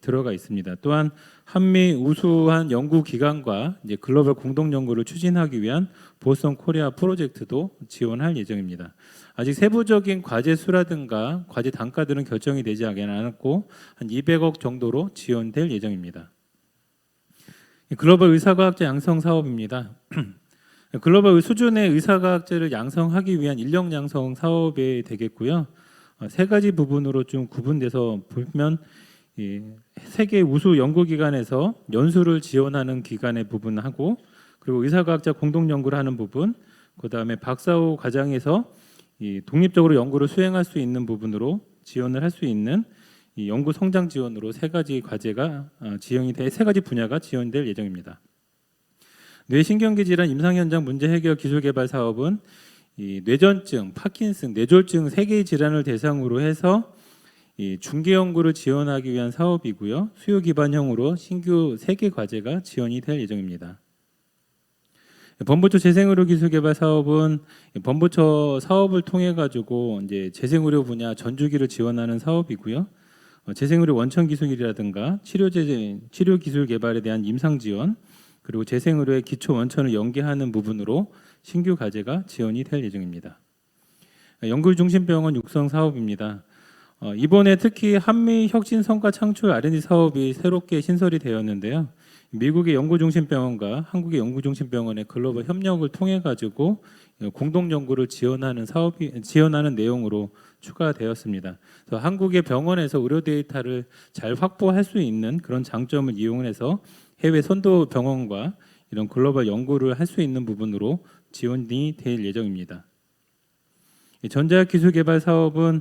들어가 있습니다. 또한 한미 우수한 연구 기관과 이제 글로벌 공동 연구를 추진하기 위한 보스턴 코리아 프로젝트도 지원할 예정입니다. 아직 세부적인 과제 수라든가 과제 단가들은 결정이 되지 않았고 한 200억 정도로 지원될 예정입니다. 글로벌 의사과학자 양성 사업입니다. 글로벌 수준의 의사과학자를 양성하기 위한 인력 양성 사업이 되겠고요. 3가지 부분으로 좀 구분돼서 보면 세계 우수 연구기관에서 연수를 지원하는 기관의 부분하고 그리고 의사과학자 공동 연구를 하는 부분, 그다음에 박사후 과정에서 독립적으로 연구를 수행할 수 있는 부분으로 지원을 할 수 있는 이 연구 성장 지원으로 3가지 과제가 지원이 돼 3가지 분야가 지원될 예정입니다. 뇌신경계 질환 임상 현장 문제 해결 기술 개발 사업은 이 뇌전증, 파킨슨, 뇌졸중 3개의 질환을 대상으로 해서 이 중개 연구를 지원하기 위한 사업이고요. 수요 기반형으로 신규 3개 과제가 지원이 될 예정입니다. 범부처 재생의료 기술 개발 사업은 범부처 사업을 통해 가지고 이제 재생의료 분야 전주기를 지원하는 사업이고요. 재생의료 원천 기술이라든가 치료 기술 개발에 대한 임상 지원 그리고 재생의료의 기초 원천을 연계하는 부분으로 신규 과제가 지원이 될 예정입니다. 연구중심병원 육성 사업입니다. 이번에 특히 한미 혁신 성과 창출 R&D 사업이 새롭게 신설이 되었는데요. 미국의 연구중심병원과 한국의 연구중심병원의 글로벌 협력을 통해 가지고 공동 연구를 지원하는 내용으로 추가되었습니다. 그래서 한국의 병원에서 의료 데이터를 잘 확보할 수 있는 그런 장점을 이용해서 해외 선도 병원과 이런 글로벌 연구를 할 수 있는 부분으로 지원이 될 예정입니다. 전자기술 개발 사업은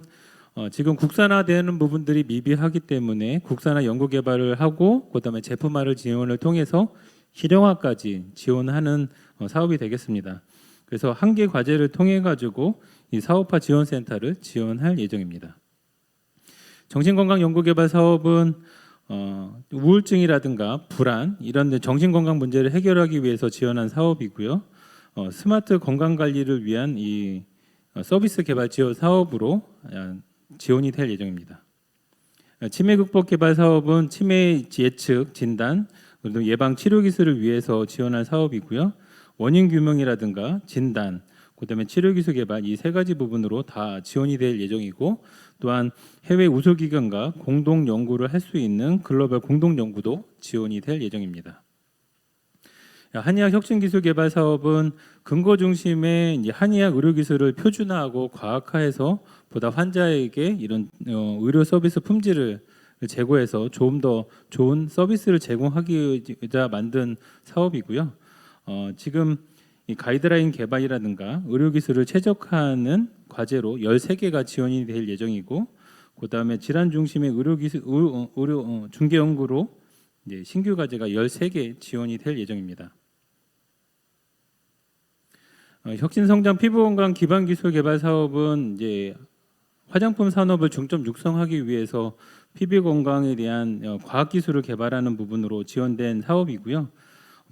지금 국산화되는 부분들이 미비하기 때문에 국산화 연구 개발을 하고 그다음에 제품화를 지원을 통해서 실용화까지 지원하는 사업이 되겠습니다. 그래서 1개 과제를 통해 가지고 이 사업화 지원센터를 지원할 예정입니다. 정신건강 연구개발 사업은 우울증이라든가 불안 이런 정신건강 문제를 해결하기 위해서 지원한 사업이고요. 스마트 건강 관리를 위한 이 서비스 개발 지원 사업으로 지원이 될 예정입니다. 치매 극복 개발 사업은 치매 예측, 진단, 그리고 예방 치료 기술을 위해서 지원할 사업이고요. 원인 규명이라든가 진단, 그다음에 치료 기술 개발 이 세 가지 부분으로 다 지원이 될 예정이고, 또한 해외 우수 기관과 공동 연구를 할 수 있는 글로벌 공동 연구도 지원이 될 예정입니다. 한의학 혁신기술 개발 사업은 근거 중심의 이제 한의학 의료 기술을 표준화하고 과학화해서 보다 환자에게 이런 의료 서비스 품질을 제고해서 좀 더 좋은 서비스를 제공하기자 만든 사업이고요. 지금 이 가이드라인 개발이라든가 의료 기술을 최적화하는 과제로 13개가 지원이 될 예정이고, 그다음에 질환 중심의 의료 기술 중개 연구로 이제 신규 과제가 13개 지원이 될 예정입니다. 혁신 성장 피부 건강 기반 기술 개발 사업은 이제 화장품 산업을 중점 육성하기 위해서 피부 건강에 대한 과학 기술을 개발하는 부분으로 지원된 사업이고요.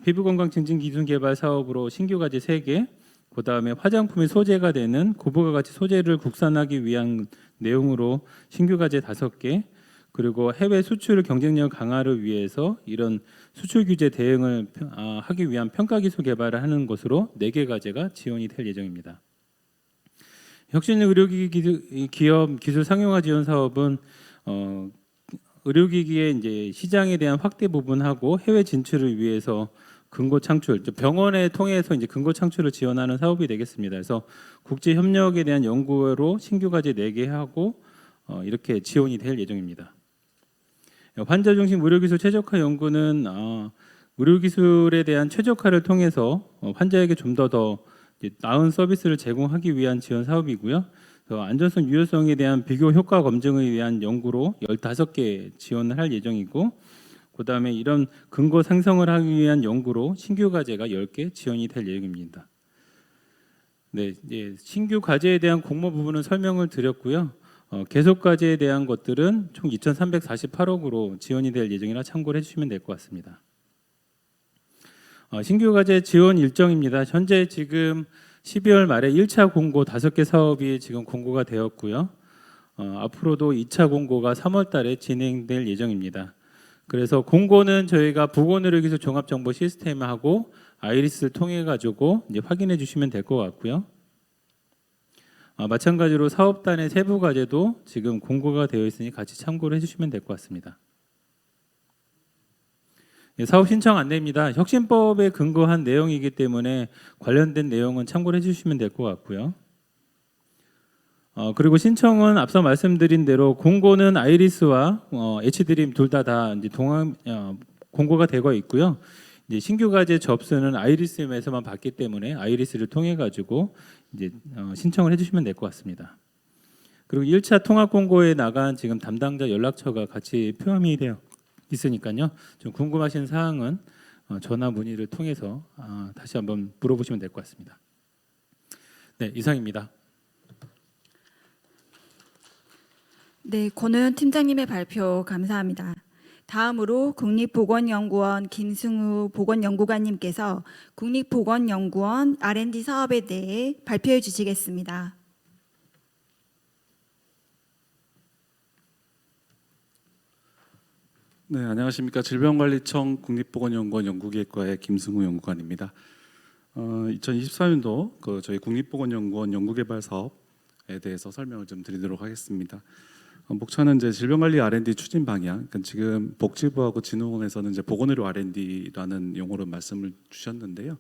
피부 건강 증진 기술 개발 사업으로 신규 과제 3개, 그다음에 화장품의 소재가 되는 고부가 가치 소재를 국산하기 위한 내용으로 신규 과제 5개, 그리고 해외 수출 경쟁력 강화를 위해서 이런 수출 규제 대응을 하기 위한 평가 기술 개발을 하는 것으로 4개 과제가 지원이 될 예정입니다. 혁신 의료기기 기업 기술 상용화 지원 사업은 의료기기의 이제 시장에 대한 확대 부분하고 해외 진출을 위해서 근거 창출, 병원에 통해서 이제 근거 창출을 지원하는 사업이 되겠습니다. 그래서 국제 협력에 대한 연구로 신규 과제 4개 하고 이렇게 지원이 될 예정입니다. 환자 중심 의료기술 최적화 연구는 의료기술에 대한 최적화를 통해서 환자에게 좀 더 나은 서비스를 제공하기 위한 지원 사업이고요. 안전성, 유효성에 대한 비교 효과 검증을 위한 연구로 15개 지원을 할 예정이고, 그다음에 이런 근거 상성을 하기 위한 연구로 신규 과제가 10개 지원이 될 예정입니다. 네, 이제 신규 과제에 대한 공모 부분은 설명을 드렸고요. 계속 과제에 대한 것들은 총 2,348억으로 지원이 될 예정이라 참고를 해주시면 될 것 같습니다. 신규 과제 지원 일정입니다. 현재 지금 12월 말에 1차 공고 5개 사업이 지금 공고가 되었고요. 앞으로도 2차 공고가 3월 달에 진행될 예정입니다. 그래서 공고는 저희가 보건의료기술 종합정보 시스템하고 아이리스를 통해 가지고 이제 확인해 주시면 될 것 같고요. 마찬가지로 사업단의 세부 과제도 지금 공고가 되어 있으니 같이 참고를 해주시면 될 것 같습니다. 사업 신청 안내입니다. 혁신법에 근거한 내용이기 때문에 관련된 내용은 참고를 해주시면 될 것 같고요. 그리고 신청은 앞서 말씀드린 대로 공고는 아이리스와 H드림 둘 다 이제 공고가 되고 있고요. 이제 신규 과제 접수는 아이리스에서만 받기 때문에 아이리스를 통해 가지고 이제 신청을 해주시면 될 것 같습니다. 그리고 1차 통합 공고에 나간 지금 담당자 연락처가 같이 포함이 되어 있으니까요. 좀 궁금하신 사항은 전화 문의를 통해서 다시 한번 물어보시면 될 것 같습니다. 네, 이상입니다. 네, 권호연 팀장님의 발표 감사합니다. 다음으로 국립보건연구원 김승우 보건연구관님께서 국립보건연구원 R&D 사업에 대해 발표해 주시겠습니다. 네, 안녕하십니까. 질병관리청 국립보건연구원 연구기획과의 김승우 연구관입니다. 2024년도 저희 국립보건연구원 연구개발 사업에 대해서 설명을 좀 드리도록 하겠습니다. 목차는 이제 질병관리 R&D 추진 방향. 그러니까 지금 복지부하고 진흥원에서는 이제 보건의료 R&D라는 용어로 말씀을 주셨는데요.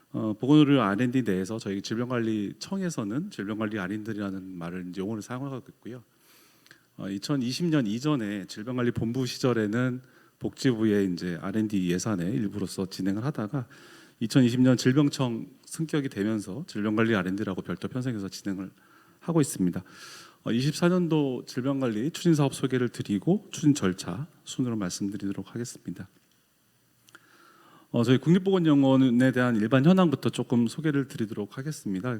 보건의료 R&D 내에서 저희 질병관리청에서는 질병관리 R&D라는 말을 이제 용어를 사용하고 있고요. 2020년 이전에 질병관리본부 시절에는 복지부의 이제 R&D 예산의 일부로서 진행을 하다가 2020년 질병청 승격이 되면서 질병관리 R&D라고 별도 편성해서 진행을 하고 있습니다. 24년도 질병관리 추진사업 소개를 드리고 추진 절차 순으로 말씀드리도록 하겠습니다. 저희 국립보건연구원에 대한 일반 현황부터 조금 소개를 드리도록 하겠습니다.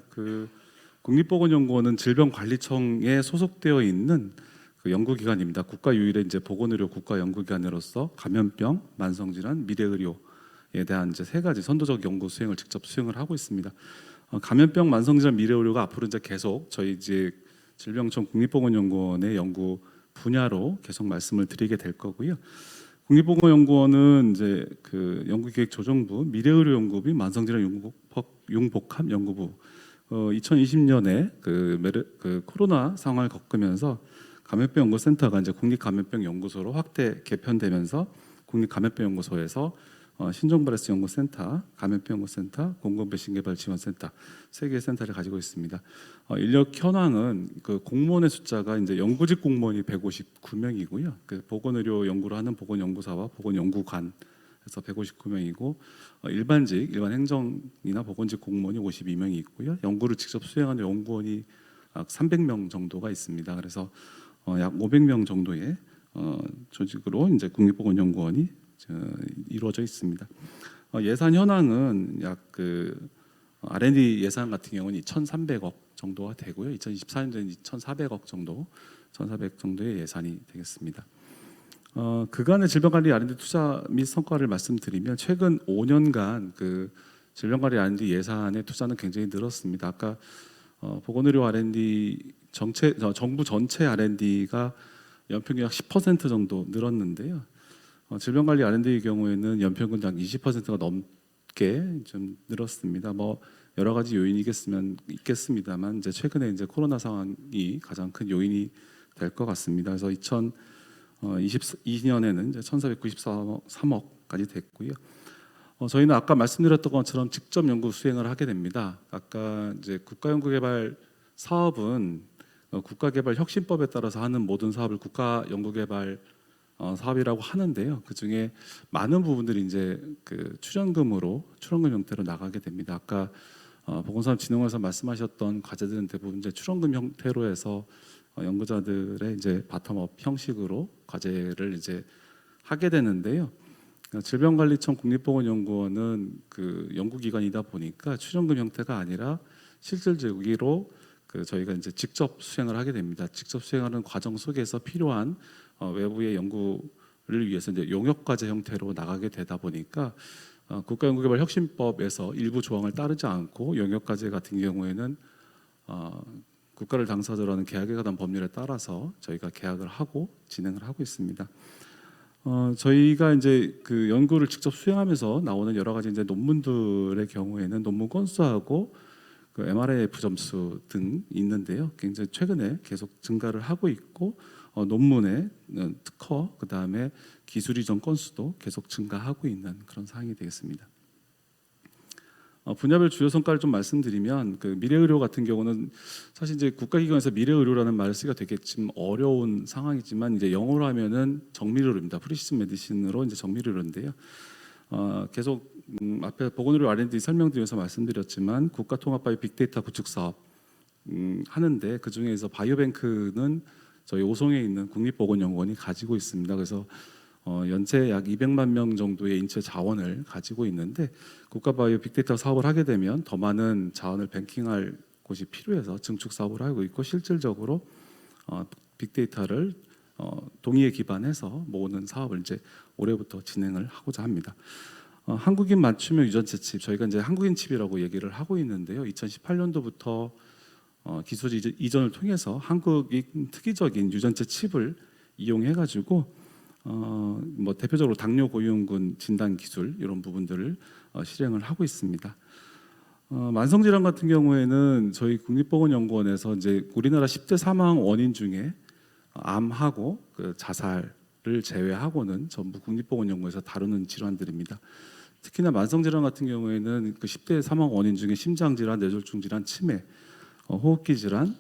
국립보건연구원은 질병관리청에 소속되어 있는 연구기관입니다. 국가 유일의 이제 보건의료 국가 연구기관으로서 감염병, 만성질환, 미래의료에 대한 이제 3가지 선도적 연구 수행을 직접 수행을 하고 있습니다. 감염병, 만성질환, 미래의료가 앞으로 이제 계속 저희 이제 질병청 국립보건연구원의 연구 분야로 계속 말씀을 드리게 될 거고요. 국립보건연구원은 이제 그 연구기획조정부, 미래의료연구비, 만성질환 융복합 연구부 2020년에 그 코로나 상황을 겪으면서 감염병 연구센터가 이제 국립감염병 연구소로 확대 개편되면서 국립감염병 연구소에서 신종바이러스 연구센터, 감염병 연구센터, 공공배신개발지원센터 3개의 센터를 가지고 있습니다. 인력 현황은 그 공무원의 숫자가 이제 연구직 공무원이 159명이고요. 그 보건의료 연구를 하는 보건연구사와 보건연구관에서 159명이고 일반 행정이나 보건직 공무원이 52명이 있고요. 연구를 직접 수행하는 연구원이 300명 정도가 있습니다. 그래서 약 500명 정도의 조직으로 이제 국립보건연구원이 이루어져 있습니다. 예산 현황은 약 그 R&D 예산 같은 경우는 2,300억 정도가 되고요. 2024년도에는 2,400억 정도, 1,400 정도의 예산이 되겠습니다. 그간의 질병관리 R&D 투자 및 성과를 말씀드리면 최근 5년간 그 질병관리 R&D 예산의 투자는 굉장히 늘었습니다. 아까 보건의료 R&D 정부 전체 R&D가 연평균 약 10% 정도 늘었는데요. 질병관리 R&D의 경우에는 연평균 약 20%가 넘게 좀 늘었습니다. 뭐 여러 가지 요인이 있겠습니다만 이제 최근에 이제 코로나 상황이 가장 큰 요인이 될 것 같습니다. 그래서 2022년에는 이제 1,493억까지 됐고요. 저희는 아까 말씀드렸던 것처럼 직접 연구 수행을 하게 됩니다. 아까 이제 국가연구개발 사업은 국가개발혁신법에 따라서 하는 모든 사업을 국가연구개발 사업이라고 하는데요. 그 중에 많은 부분들이 이제 그 출연금 형태로 나가게 됩니다. 아까 보건산업진흥원에서 말씀하셨던 과제들은 대부분 이제 출연금 형태로 해서 연구자들의 이제 바텀업 형식으로 과제를 이제 하게 되는데요. 질병관리청 국립보건연구원은 그 연구기관이다 보니까 출연금 형태가 아니라 실질적으로 저희가 이제 직접 수행을 하게 됩니다. 직접 수행하는 과정 속에서 필요한 외부의 연구를 위해서 이제 용역과제 형태로 나가게 되다 보니까 국가연구개발혁신법에서 일부 조항을 따르지 않고 용역과제 같은 경우에는 국가를 당사자로 하는 계약에 관한 법률에 따라서 저희가 계약을 하고 진행을 하고 있습니다. 저희가 이제 그 연구를 직접 수행하면서 나오는 여러 가지 이제 논문들의 경우에는 논문 건수하고 그 MRF 점수 등 있는데요. 굉장히 최근에 계속 증가를 하고 있고 논문의 특허 그다음에 기술 이전 건수도 계속 증가하고 있는 그런 상황이 되겠습니다. 분야별 주요 성과를 좀 말씀드리면 그 미래의료 같은 경우는 사실 이제 국가기관에서 미래의료라는 말을 쓰기가 되게 좀 어려운 상황이지만 이제 영어로 하면은 정밀의료입니다. 프리시즌 메디신으로 이제 정밀의료인데요. 계속 앞에 보건의료 R&D 설명드리면서 말씀드렸지만 국가통합바이오 빅데이터 구축 사업 하는데 그 중에서 바이오뱅크는 저희 오송에 있는 국립보건연구원이 가지고 있습니다. 그래서 연체 약 200만 명 정도의 인체 자원을 가지고 있는데 국가바이오 빅데이터 사업을 하게 되면 더 많은 자원을 뱅킹할 곳이 필요해서 증축 사업을 하고 있고 실질적으로 빅데이터를 동의에 기반해서 모으는 사업을 이제 올해부터 진행을 하고자 합니다. 한국인 맞춤형 유전체 칩 저희가 이제 한국인 칩이라고 얘기를 하고 있는데요. 2018년도부터 기술 이전을 통해서 한국인 특이적인 유전체 칩을 이용해 가지고 뭐 대표적으로 당뇨 고위험군 진단 기술 이런 부분들을 실행을 하고 있습니다. 만성질환 같은 경우에는 저희 국립보건연구원에서 이제 우리나라 10대 사망 원인 중에 암하고 그 자살을 제외하고는 전부 국립보건연구원에서 다루는 질환들입니다. 특히나 만성질환 같은 경우에는 그 10대 사망 원인 중에 심장질환, 뇌졸중 질환, 치매, 호흡기 질환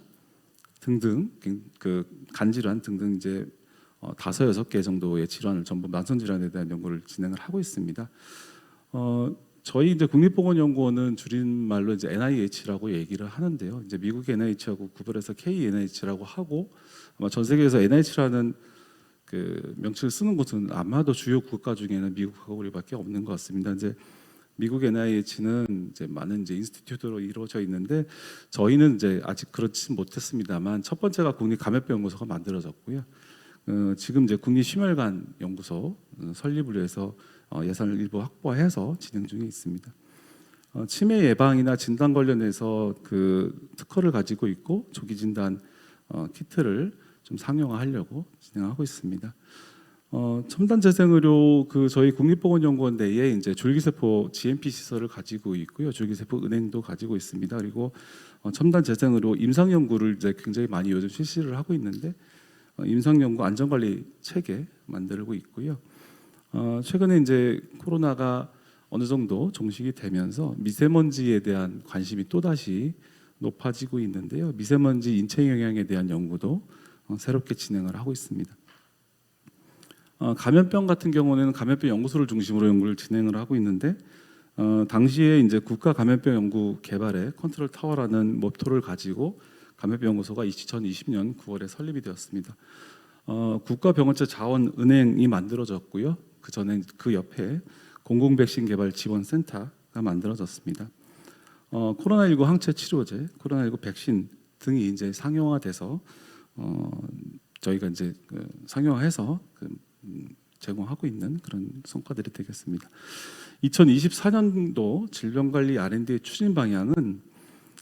등등 그 간질환 등등 이제 5-6개 정도의 질환을 전부 만성질환에 대한 연구를 진행을 하고 있습니다. 저희 이제 국립보건연구원은 줄임말로 이제 NIH라고 얘기를 하는데요. 이제 미국 NIH하고 구별해서 KNIH라고 하고 아마 전 세계에서 NIH라는 그 명칭을 쓰는 곳은 아마도 주요 국가 중에는 미국하고 우리밖에 없는 것 같습니다. 이제 미국 NIH는 이제 많은 이제 인스티튜트로 이루어져 있는데 저희는 이제 아직 그렇지 못했습니다만 첫 번째가 국립감염병연구소가 만들어졌고요. 지금 이제 국립심혈관 연구소 설립을 위해서 예산을 일부 확보해서 진행 중에 있습니다. 치매 예방이나 진단 관련해서 그 특허를 가지고 있고 조기 진단 키트를 좀 상용화하려고 진행하고 있습니다. 첨단 재생의료 저희 국립보건연구원 내에 이제 줄기세포 GMP 시설을 가지고 있고요, 줄기세포 은행도 가지고 있습니다. 그리고 첨단 재생의료 임상 연구를 이제 굉장히 많이 요즘 실시를 하고 있는데 임상 연구 안전관리 체계 만들고 있고요. 최근에 이제 코로나가 어느 정도 종식이 되면서 미세먼지에 대한 관심이 또 다시 높아지고 있는데요. 미세먼지 인체 영향에 대한 연구도 새롭게 진행을 하고 있습니다. 감염병 같은 경우는 감염병 연구소를 중심으로 연구를 진행을 하고 있는데 당시에 이제 국가 감염병 연구 개발의 컨트롤 타워라는 모토를 가지고 감염병 연구소가 2020년 9월에 설립이 되었습니다. 국가병원체 자원은행이 만들어졌고요. 그 전에 그 옆에 공공백신 개발 지원센터가 만들어졌습니다. 코로나19 항체 치료제, 코로나19 백신 등이 이제 상용화돼서 저희가 이제 상용화해서 제공하고 있는 그런 성과들이 되겠습니다. 2024년도 질병관리 R&D 추진 방향은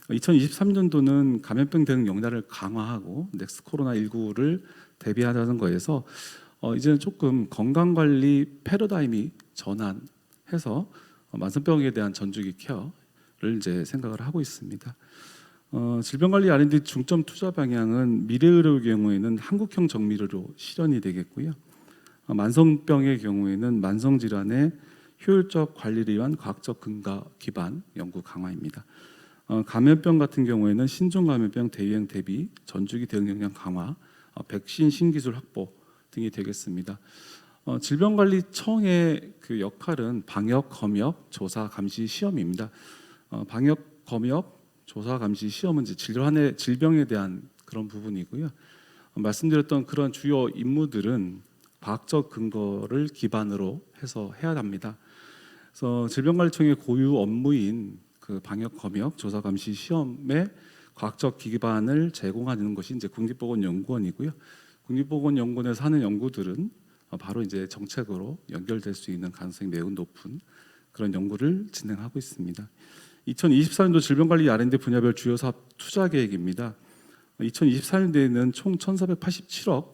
2023년도는 감염병 대응 역량을 강화하고 넥스 코로나19를 대비하자는 거에서 이제는 조금 건강관리 패러다임이 전환해서 만성병에 대한 전주기 케어를 이제 생각을 하고 있습니다. 질병관리 R&D 중점 투자 방향은 미래의료의 경우에는 한국형 정밀의료 실현이 되겠고요. 만성병의 경우에는 만성질환의 효율적 관리를 위한 과학적 근거 기반 연구 강화입니다. 감염병 같은 경우에는 신종 감염병 대유행 대비 전주기 대응 역량 강화, 백신 신기술 확보 등이 되겠습니다. 질병관리청의 그 역할은 방역, 검역, 조사, 감시, 시험입니다. 방역, 검역, 조사, 감시, 시험은 이제 질병에 대한 그런 부분이고요. 말씀드렸던 그런 주요 임무들은 과학적 근거를 기반으로 해서 해야 합니다. 그래서 질병관리청의 고유 업무인 그 방역, 검역, 조사, 감시, 시험의 과학적 기반을 제공하는 것이 이제 국립보건연구원이고요. 국립보건연구원에서 하는 연구들은 바로 이제 정책으로 연결될 수 있는 가능성이 매우 높은 그런 연구를 진행하고 있습니다. 2024년도 질병관리 R&D 분야별 주요 사업 투자 계획입니다. 2024년도에는 총 1,487억입니다.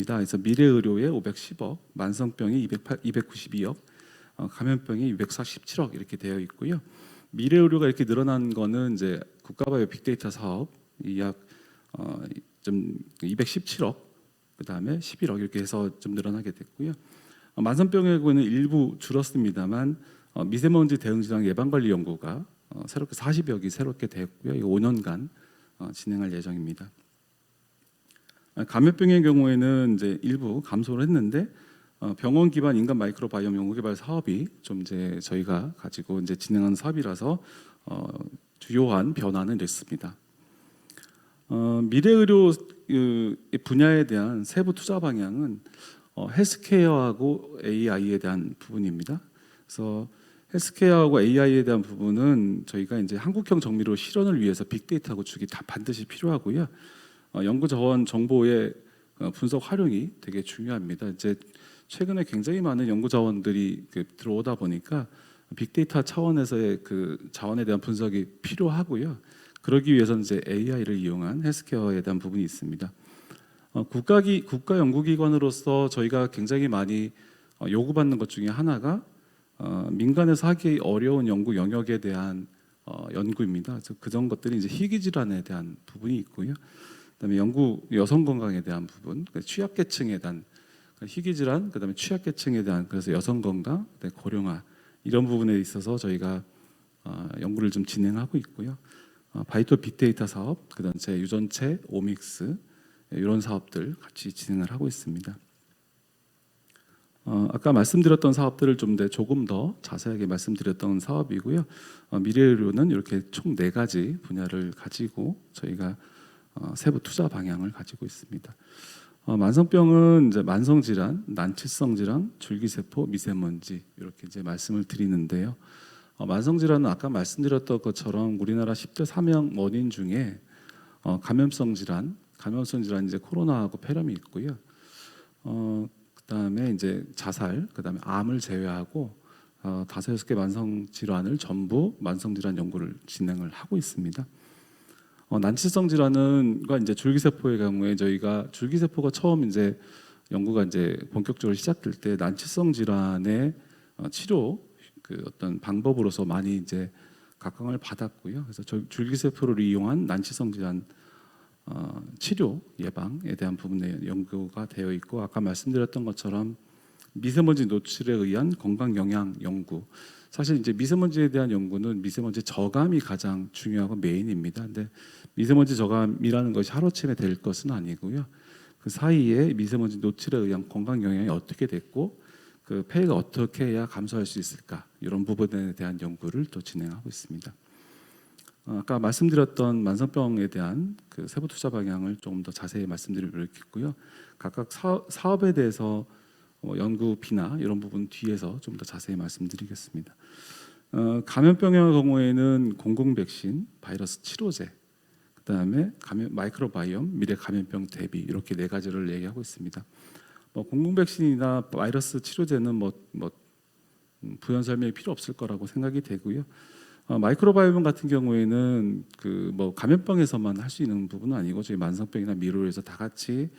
그래서 미래의료에 510억, 만성병에 292억, 감염병에 647억 이렇게 되어 있고요. 미래의료가 이렇게 늘어난 거는 이제 국가바이오 빅데이터 사업이 약 217억, 그 다음에 11억 이렇게 해서 좀 늘어나게 됐고요. 만성병의 경우는 일부 줄었습니다만 미세먼지 대응 질환 예방관리 연구가 새롭게 40여기 새롭게 됐고요. 이거 5년간 진행할 예정입니다. 감염병의 경우에는 이제 일부 감소를 했는데 병원 기반 인간 마이크로바이옴 연구 개발 사업이 좀 이제 저희가 가지고 이제 진행하는 사업이라서 주요한 변화는 있습니다. 미래의료 분야에 대한 세부 투자 방향은 헬스케어하고 AI에 대한 부분입니다. 그래서 헬스케어하고 AI에 대한 부분은 저희가 이제 한국형 정밀의료 실현을 위해서 빅데이터하고 주기 다 반드시 필요하고요. 연구 자원 정보의 분석 활용이 되게 중요합니다. 이제 최근에 굉장히 많은 연구 자원들이 들어오다 보니까 빅데이터 차원에서의 그 자원에 대한 분석이 필요하고요. 그러기 위해서는 이제 AI를 이용한 헬스케어에 대한 부분이 있습니다. 국가 연구기관으로서 저희가 굉장히 많이 요구받는 것 중에 하나가 민간에서 하기 어려운 연구 영역에 대한 연구입니다. 그래서 그런 것들이 이제 희귀 질환에 대한 부분이 있고요. 그다음에 연구 여성 건강에 대한 부분, 취약계층에 대한 희귀 질환, 그다음에 취약계층에 대한 그래서 여성 건강, 고령화 이런 부분에 있어서 저희가 연구를 좀 진행하고 있고요. 바이토 빅데이터 사업, 그다음에 유전체, 오믹스 이런 사업들 같이 진행을 하고 있습니다. 아까 말씀드렸던 사업들을 조금 더 자세하게 말씀드렸던 사업이고요. 미래의료는 이렇게 총 4가지 분야를 가지고 저희가 세부 투자 방향을 가지고 있습니다. 만성병은 이제 만성질환, 난치성 질환, 줄기세포, 미세먼지 이렇게 이제 말씀을 드리는데요. 만성질환은 아까 말씀드렸던 것처럼 우리나라 10대 사망 원인 중에 감염성 질환 이제 코로나하고 폐렴이 있고요. 그다음에 이제 자살, 그다음에 암을 제외하고 5-6개 만성 질환을 전부 만성 질환 연구를 진행을 하고 있습니다. 난치성 질환은과 이제 줄기세포의 경우에 저희가 줄기세포가 처음 이제 연구가 이제 본격적으로 시작될 때 난치성 질환의 치료 그 어떤 방법으로서 많이 이제 각광을 받았고요. 그래서 줄기세포를 이용한 난치성 질환 치료 예방에 대한 부분에 연구가 되어 있고, 아까 말씀드렸던 것처럼 미세먼지 노출에 의한 건강 영향 연구. 사실 이제 미세먼지에 대한 연구는 미세먼지 저감이 가장 중요하고 메인입니다. 근데 미세먼지 저감이라는 것이 하루아침에 될 것은 아니고요. 그 사이에 미세먼지 노출에 의한 건강 영향이 어떻게 됐고 그 폐해가 어떻게 해야 감소할 수 있을까, 이런 부분에 대한 연구를 또 진행하고 있습니다. 아까 말씀드렸던 만성병에 대한 그 세부 투자 방향을 조금 더 자세히 말씀드리겠고요. 각각 사업에 대해서 연구비나 이런 부분 뒤에서 좀 더 자세히 말씀드리겠습니다. 감염병의 경우에는 공공 백신, 바이러스 치료제, 그다음에 마이크로바이옴, 미래 감염병 대비, 이렇게 4가지를 얘기하고 있습니다. 공공 백신이나 바이러스 치료제는 부연 설명이 필요 없을 거라고 생각이 되고요. 마이크로바이옴 같은 경우에는 그 감염병에서만 할 수 있는 부분은 아니고 저희 만성병이나 미로에서 다 같이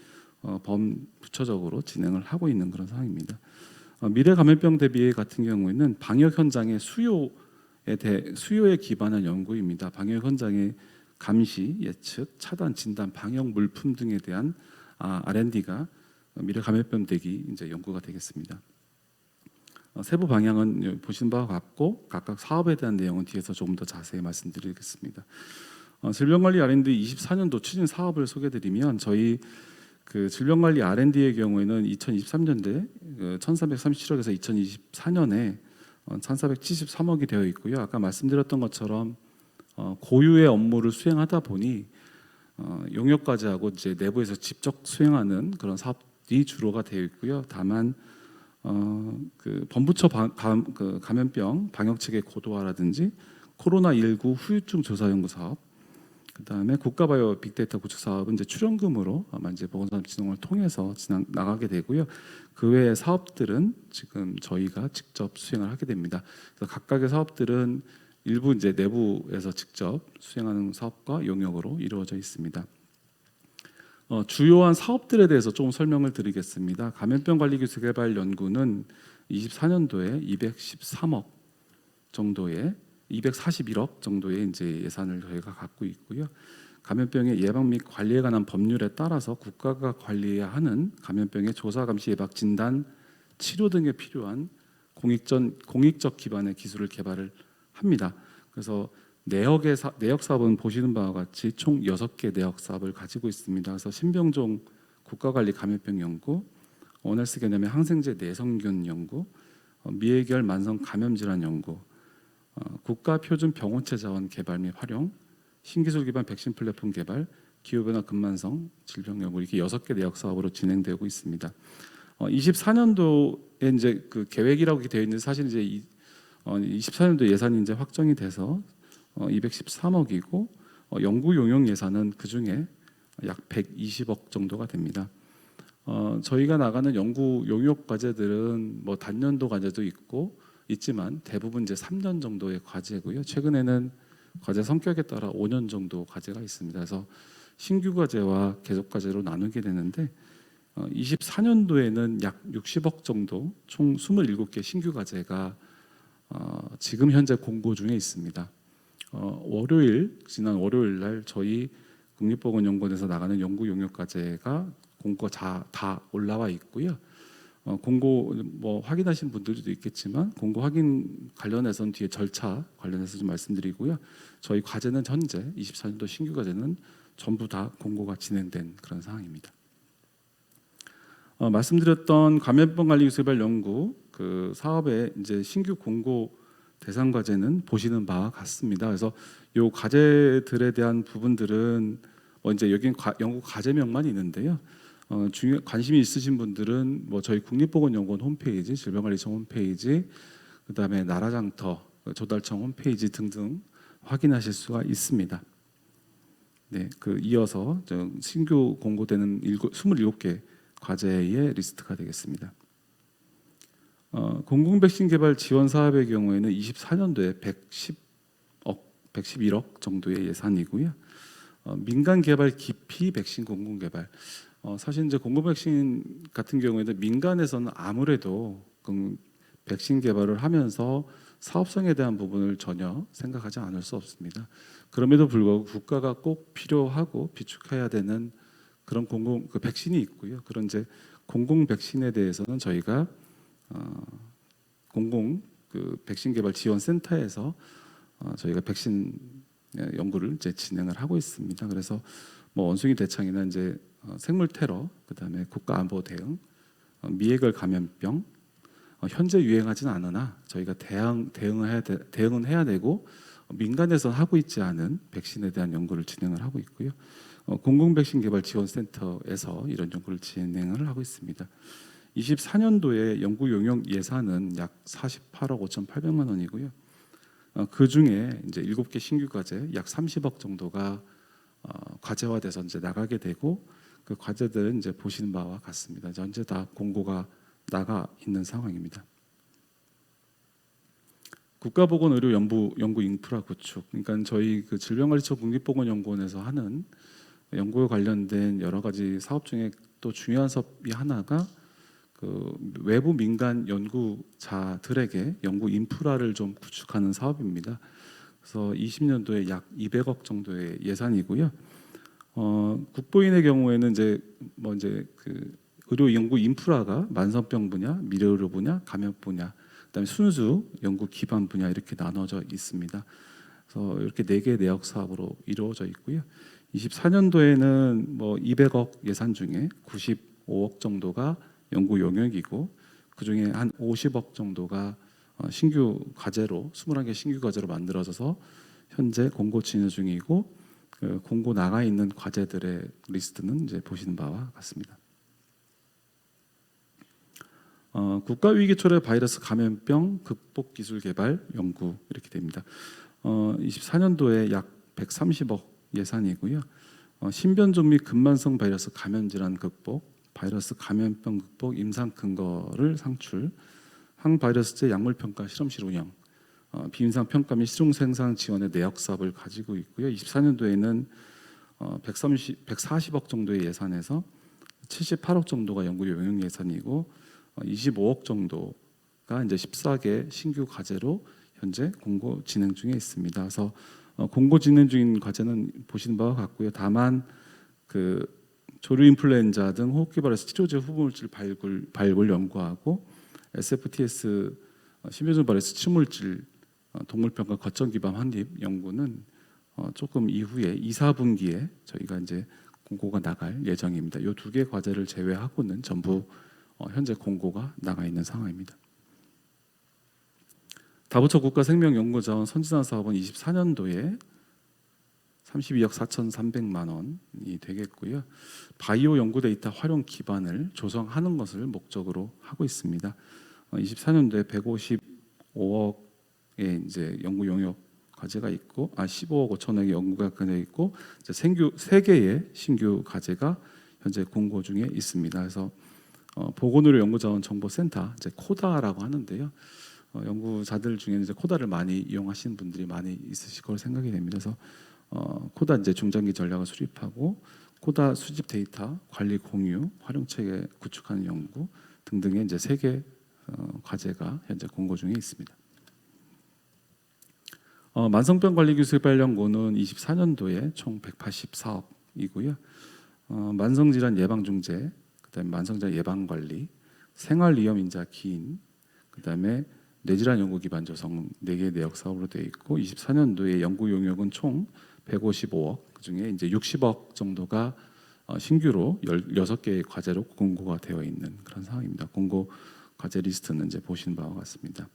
범부처적으로 진행을 하고 있는 그런 상황입니다. 미래 감염병 대비 같은 경우에는 방역 현장의 수요에 기반한 연구입니다. 방역 현장의 감시, 예측, 차단, 진단, 방역 물품 등에 대한 R&D가 미래 감염병 대기 이제 연구가 되겠습니다. 세부 방향은 보신 바와 같고 각각 사업에 대한 내용은 뒤에서 조금 더 자세히 말씀드리겠습니다. 질병관리 R&D 24년도 추진 사업을 소개드리면, 저희 그 질병관리 R&D의 경우에는 2023년도에 1,337억에서 2024년에 1,473억이 되어 있고요. 아까 말씀드렸던 것처럼 고유의 업무를 수행하다 보니 용역과제하고 이제 내부에서 직접 수행하는 그런 사업이 주로가 되어 있고요. 다만 그 범부처 감염병 방역 체계 고도화라든지 코로나19 후유증 조사 연구 사업, 그다음에 국가바이오 빅데이터 구축 사업은 이제 출연금으로 아마 이제 보건산업진흥원을 통해서 나가게 되고요. 그 외의 사업들은 지금 저희가 직접 수행을 하게 됩니다. 그래서 각각의 사업들은 일부 이제 내부에서 직접 수행하는 사업과 용역으로 이루어져 있습니다. 주요한 사업들에 대해서 조금 설명을 드리겠습니다. 감염병 관리 기술 개발 연구는 24년도에 213억 정도의 241억 정도의 이제 예산을 저희가 갖고 있고요. 감염병의 예방 및 관리에 관한 법률에 따라서 국가가 관리해야 하는 감염병의 조사, 감시, 예방, 진단, 치료 등에 필요한 공익적 기반의 기술을 개발을 합니다. 그래서 내역 사업은 보시는 바와 같이 총 6개 내역 사업을 가지고 있습니다. 그래서 신병종 국가관리 감염병 연구, 원헬스 개념의 항생제 내성균 연구, 미해결 만성 감염질환 연구, 국가표준 병원체 자원 개발 및 활용, 신기술 기반 백신 플랫폼 개발, 기후변화 근만성 질병 연구, 이렇게 6개 내역 사업으로 진행되고 있습니다. 24년도에 이제 그 계획이라고 되어 있는데, 사실 이제 24년도 예산이 이제 확정이 돼서 213억이고 연구 용역 예산은 그 중에 약 120억 정도가 됩니다. 저희가 나가는 연구 용역 과제들은 단년도 과제도 있지만 대부분 이제 3년 정도의 과제고요. 최근에는 과제 성격에 따라 5년 정도 과제가 있습니다. 그래서 신규 과제와 계속 과제로 나누게 되는데 24년도에는 약 60억 정도, 총 27개 신규 과제가 지금 현재 공고 중에 있습니다. 지난 월요일 날 저희 국립보건연구원에서 나가는 연구 용역 과제가 공고가 다 올라와 있고요. 공고 확인하신 분들도 있겠지만 공고 확인 관련해서는 뒤에 절차 관련해서 좀 말씀드리고요. 저희 과제는 현재 24년도 신규 과제는 전부 다 공고가 진행된 그런 상황입니다. 말씀드렸던 감염병 관리 기술 개발 연구 그 사업의 이제 신규 공고 대상 과제는 보시는 바와 같습니다. 그래서 이 과제들에 대한 부분들은 이제 여기 연구 과제명만 있는데요. 관심이 있으신 분들은 저희 국립보건연구원 홈페이지, 질병관리청 홈페이지, 그다음에 나라장터, 조달청 홈페이지 등등 확인하실 수가 있습니다. 네, 이어서 신규 공고되는 27개 과제의 리스트가 되겠습니다. 공공 백신 개발 지원 사업의 경우에는 24년도에 111억 정도의 예산이고요. 민간 개발 기피 백신 공공 개발. 사실 이제 공공 백신 같은 경우에는 민간에서는 아무래도 백신 개발을 하면서 사업성에 대한 부분을 전혀 생각하지 않을 수 없습니다. 그럼에도 불구하고 국가가 꼭 필요하고 비축해야 되는 그런 백신이 있고요. 그런 이제 공공 백신에 대해서는 저희가 공공 백신 개발 지원 센터에서 저희가 백신 연구를 이제 진행을 하고 있습니다. 그래서 뭐 원숭이 대창이나 이제 생물 테러, 그다음에 국가 안보 대응, 미해결 감염병 현재 유행하지는 않으나 저희가 대응은 해야 되고 민간에서 하고 있지 않은 백신에 대한 연구를 진행을 하고 있고요. 공공 백신 개발 지원 센터에서 이런 연구를 진행을 하고 있습니다. 24년도에 연구 용역 예산은 약 48억 5,800만 원이고요. 그 중에 이제 7개 신규 과제 약 30억 정도가 과제화돼서 이제 나가게 되고 그 과제들은 이제 보시는 바와 같습니다. 현재 다 공고가 나가 있는 상황입니다. 국가보건의료 연구 인프라 구축. 그러니까 저희 그 질병관리청 국립보건연구원에서 하는 연구에 관련된 여러 가지 사업 중에 또 중요한 사업이 하나가 그 외부 민간 연구자들에게 연구 인프라를 좀 구축하는 사업입니다. 그래서 20년도에 약 200억 정도의 예산이고요. 국보인의 경우에는 이제 그 의료 연구 인프라가 만성병 분야, 미래의료 분야, 감염 분야, 그다음에 순수 연구 기반 분야 이렇게 나눠져 있습니다. 그래서 이렇게 4개 내역 사업으로 이루어져 있고요. 24년도에는 뭐 200억 예산 중에 95억 정도가 연구 용역이고 그 중에 한 50억 정도가 신규 과제로 21개 신규 과제로 만들어져서 현재 공고 진행 중이고 그 공고 나가 있는 과제들의 리스트는 이제 보시는 바와 같습니다. 국가위기초래 바이러스 감염병 극복 기술 개발 연구 이렇게 됩니다. 24년도에 약 130억 예산이고요. 신변종 및 근만성 바이러스 감염 질환 극복, 바이러스 감염병 극복 임상 근거를 상출, 항바이러스제 약물 평가 실험실 운영, 비임상 평가 및 실용 생산 지원의 내역 사업을 가지고 있고요. 24년도에는 140억 정도의 예산에서 78억 정도가 연구 용역 예산이고 25억 정도가 이제 14개 신규 과제로 현재 공고 진행 중에 있습니다. 그래서 공고 진행 중인 과제는 보시는 바와 같고요. 다만 그 조류 인플루엔자 등 호흡기 바이러스 치료제 후보물질 발굴 연구하고 SFTS 신변종 바이러스 치료물질 동물 평가 거점 기반 환입 연구는 조금 이후에 2, 4분기에 저희가 이제 공고가 나갈 예정입니다. 이 2개 과제를 제외하고는 전부 현재 공고가 나가 있는 상황입니다. 다부처 국가생명연구자원 선진화 사업은 24년도에 32억 4,300만 원이 되겠고요. 바이오 연구 데이터 활용 기반을 조성하는 것을 목적으로 하고 있습니다. 24년도에 155억의 이제 연구 용역 과제가 있고 15억 5천억의 연구가 과제가 있고 이제 3개의 신규 과제가 현재 공고 중에 있습니다. 그래서 보건의료 연구자원 정보센터 이제 코다라고 하는데요. 연구자들 중에는 이제 코다를 많이 이용하시는 분들이 많이 있으실 거로 생각이 됩니다. 그래서 코다 이제 중장기 전략을 수립하고 코다 수집 데이터 관리 공유 활용 체계 구축하는 연구 등등의 이제 3개 과제가 현재 공고 중에 있습니다. 만성병 관리 기술 개발 연구는 24년도에 총 184억이고요. 만성질환 예방 중재, 그다음에 만성질환 예방 관리, 생활위험 인자 기인, 그다음에 뇌질환 연구 기반 조성 4개 내역 사업으로 되어 있고 24년도에 연구 용역은 총 155억, 그중에 이제 60억 정도가 신규로 16개의 과제로 공고가 되어 있는 그런 상황입니다. 공고 과제 리스트는 이제 보신 바와 같습니다.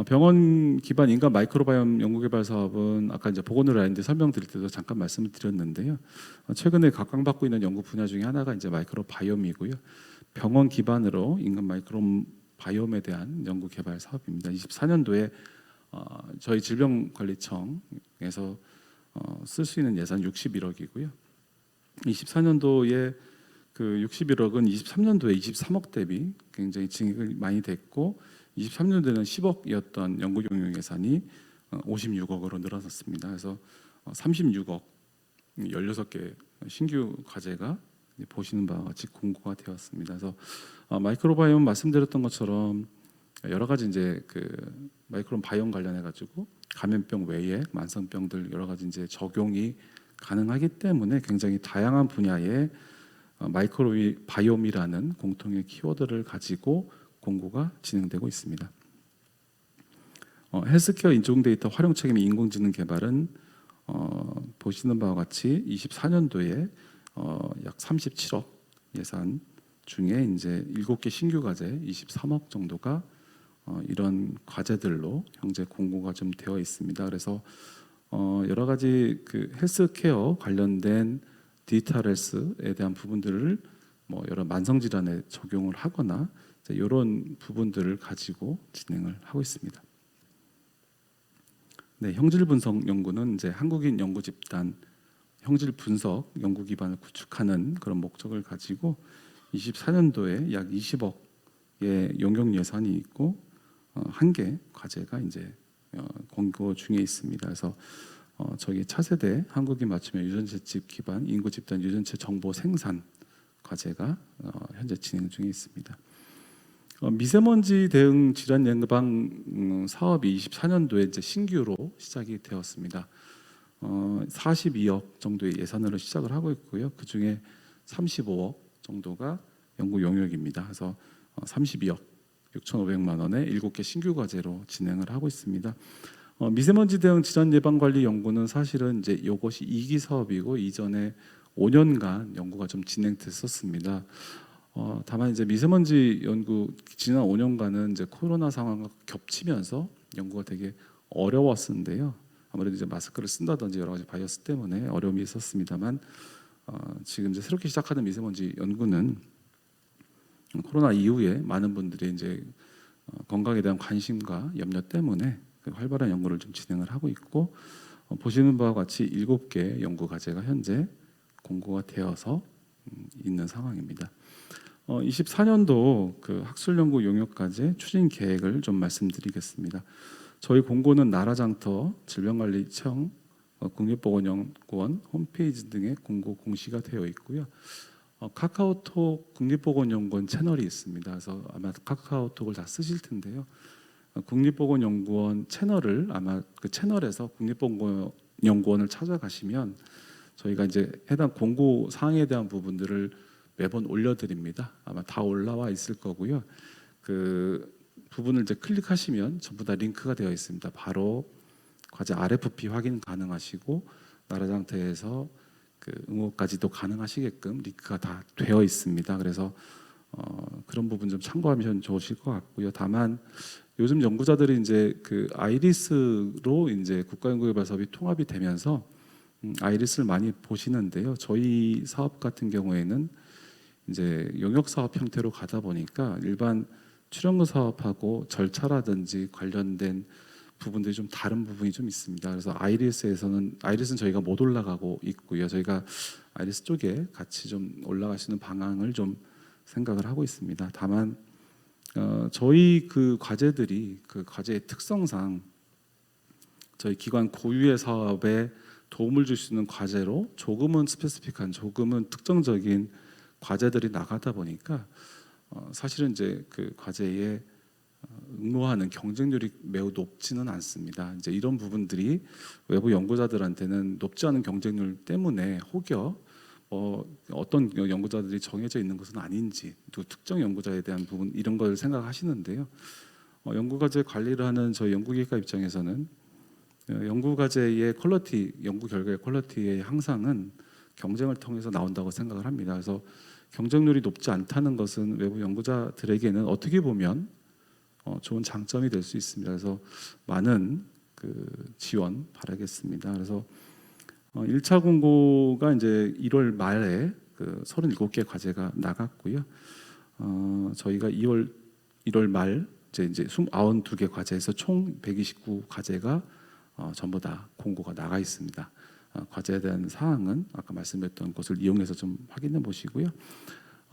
병원 기반 인간 마이크로바이옴 연구 개발 사업은 아까 이제 보건의료 라인데 설명드릴 때도 잠깐 말씀을 드렸는데요. 최근에 각광받고 있는 연구 분야 중에 하나가 이제 마이크로바이옴이고요. 병원 기반으로 인간 마이크로바이옴에 대한 연구 개발 사업입니다. 24년도에 저희 질병관리청에서 쓸 수 있는 예산 61억이고요. 24년도에 그 61억은 23년도에 23억 대비 굉장히 증액이 많이 됐고 23년도에는 10억이었던 연구 용역 예산이 56억으로 늘어났습니다. 그래서 36억 16개 신규 과제가 보시는 바와 같이 공고가 되었습니다. 그래서 마이크로바이옴 말씀드렸던 것처럼 여러 가지 이제 그 마이크로바이옴 관련해 가지고 감염병 외에 만성병들 여러 가지 이제 적용이 가능하기 때문에 굉장히 다양한 분야의 마이크로바이옴이라는 공통의 키워드를 가지고 공고가 진행되고 있습니다. 헬스케어 인종 데이터 활용 책임 인공지능 개발은 보시는 바와 같이 24년도에 약 37억 예산 중에 이제 7개 신규 과제 23억 정도가 이런 과제들로 현재 공고가 좀 되어 있습니다. 그래서 여러 가지 그 헬스케어 관련된 디지털 헬스에 대한 부분들을 뭐 여러 만성 질환에 적용을 하거나 이런 부분들을 가지고 진행을 하고 있습니다. 네, 형질 분석 연구는 이제 한국인 연구 집단 형질 분석 연구 기반을 구축하는 그런 목적을 가지고 24년도에 약 20억의 용역 예산이 있고 한 개 과제가 이제 공고 중에 있습니다. 그래서 저기 차세대 한국인 맞춤형 유전체 집 기반 인구 집단 유전체 정보 생산 과제가 현재 진행 중에 있습니다. 미세먼지 대응 질환 예방 사업이 24년도에 이제 신규로 시작이 되었습니다. 42억 정도의 예산으로 시작을 하고 있고요. 그 중에 35억 정도가 연구 용역입니다. 그래서 32억 6,500만 원에 7개 신규 과제로 진행을 하고 있습니다. 미세먼지 대응 질환 예방 관리 연구는 사실은 이제 이것이 2기 사업이고 이전에 5년간 연구가 좀 진행됐었습니다. 다만 이제 미세먼지 연구 지난 5년간은 이제 코로나 상황과 겹치면서 연구가 되게 어려웠는데요. 아무래도 이제 마스크를 쓴다든지 여러 가지 바이러스 때문에 어려움이 있었습니다만 지금 이제 새롭게 시작하는 미세먼지 연구는 코로나 이후에 많은 분들이 이제 건강에 대한 관심과 염려 때문에 활발한 연구를 좀 진행을 하고 있고 보시는 바와 같이 7개 연구 과제가 현재 공고가 되어서 있는 상황입니다. 24년도 그 학술 연구 용역 과제 추진 계획을 좀 말씀드리겠습니다. 저희 공고는 나라장터 질병관리청 국립보건연구원 홈페이지 등에 공고 공시가 되어 있고요. 카카오톡 국립보건연구원 채널이 있습니다. 그래서 아마 카카오톡을 다 쓰실 텐데요. 국립보건연구원 채널을 아마 그 채널에서 국립보건연구원을 찾아가시면 저희가 이제 해당 공고 사항에 대한 부분들을 매번 올려드립니다. 아마 다 올라와 있을 거고요. 그 부분을 이제 클릭하시면 전부 다 링크가 되어 있습니다. 바로 과제 RFP 확인 가능하시고 나라장터에서 그 응모까지도 가능하시게끔 링크가 다 되어 있습니다. 그래서 그런 부분 좀 참고하면 좋으실 것 같고요. 다만 요즘 연구자들이 이제 그 아이리스로 이제 국가연구개발 사업이 통합이 되면서 아이리스를 많이 보시는데요. 저희 사업 같은 경우에는 이제 용역 사업 형태로 가다 보니까 일반 출연금 사업하고 절차라든지 관련된 부분들이 좀 다른 부분이 좀 있습니다. 그래서 아이리스는 저희가 못 올라가고 있고요. 저희가 아이리스 쪽에 같이 좀 올라가시는 방향을 좀 생각을 하고 있습니다. 다만 저희 그 과제들이 그 과제의 특성상 저희 기관 고유의 사업에 도움을 줄 수 있는 과제로 조금은 스페시픽한, 조금은 특정적인 과제들이 나가다 보니까 사실은 이제 그 과제에 응모하는 경쟁률이 매우 높지는 않습니다. 이제 이런 부분들이 외부 연구자들한테는 높지 않은 경쟁률 때문에 혹여 어떤 연구자들이 정해져 있는 것은 아닌지 또 특정 연구자에 대한 부분 이런 걸 생각하시는데요. 연구과제 관리를 하는 저희 연구기획과 입장에서는 연구과제의 퀄리티, 연구 결과의 퀄리티의 향상은 경쟁을 통해서 나온다고 생각을 합니다. 그래서 경쟁률이 높지 않다는 것은 외부 연구자들에게는 어떻게 보면 좋은 장점이 될 수 있습니다. 그래서 많은 그 지원 바라겠습니다. 그래서 1차 공고가 이제 1월 말에 그 37개 과제가 나갔고요. 저희가 1월 말 이제 92개 과제에서 총 129 과제가 전부 다 공고가 나가 있습니다. 과제에 대한 사항은 아까 말씀드렸던 것을 이용해서 좀 확인해 보시고요.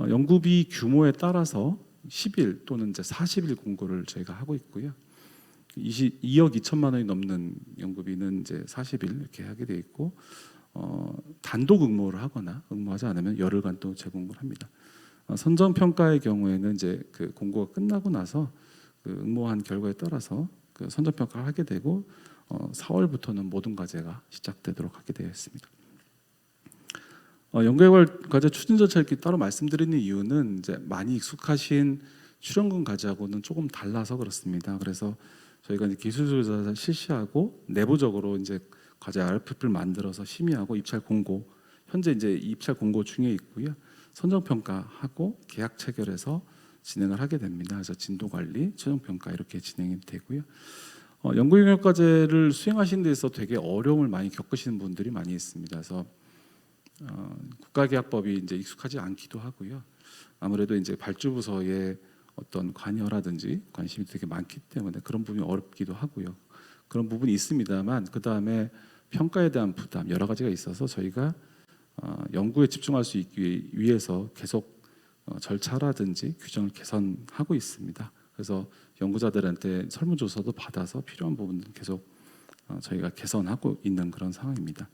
연구비 규모에 따라서 10일 또는 이제 40일 공고를 저희가 하고 있고요. 2억 2천만 원이 넘는 연구비는 이제 40일 이렇게 하게 돼 있고 단독 응모를 하거나 응모하지 않으면 열흘간 또 제공을 합니다. 선정 평가의 경우에는 이제 그 공고가 끝나고 나서 그 응모한 결과에 따라서 그 선정 평가를 하게 되고 4월부터는 모든 과제가 시작되도록 하게 되어 있습니다. 연구개발 과제 추진 절차 이렇게 따로 말씀드리는 이유는 이제 많이 익숙하신 출연금 과제하고는 조금 달라서 그렇습니다. 그래서 저희가 이제 기술조사를 실시하고 내부적으로 이제 과제 RFP를 만들어서 심의하고 입찰 공고, 현재 이제 입찰 공고 중에 있고요. 선정 평가하고 계약 체결해서 진행을 하게 됩니다. 그래서 진도 관리, 최종 평가 이렇게 진행이 되고요. 연구개발 과제를 수행하시는 데서 되게 어려움을 많이 겪으시는 분들이 많이 있습니다. 그래서 국가계약법이 이제 익숙하지 않기도 하고요. 아무래도 이제 발주부서의 어떤 관여라든지 관심이 되게 많기 때문에 그런 부분이 어렵기도 하고요. 그런 부분이 있습니다만 그 다음에 평가에 대한 부담 여러 가지가 있어서 저희가 연구에 집중할 수 있기 위해서 계속 절차라든지 규정을 개선하고 있습니다. 그래서 연구자들한테 설문조사도 받아서 필요한 부분은 계속 저희가 개선하고 있는 그런 상황입니다.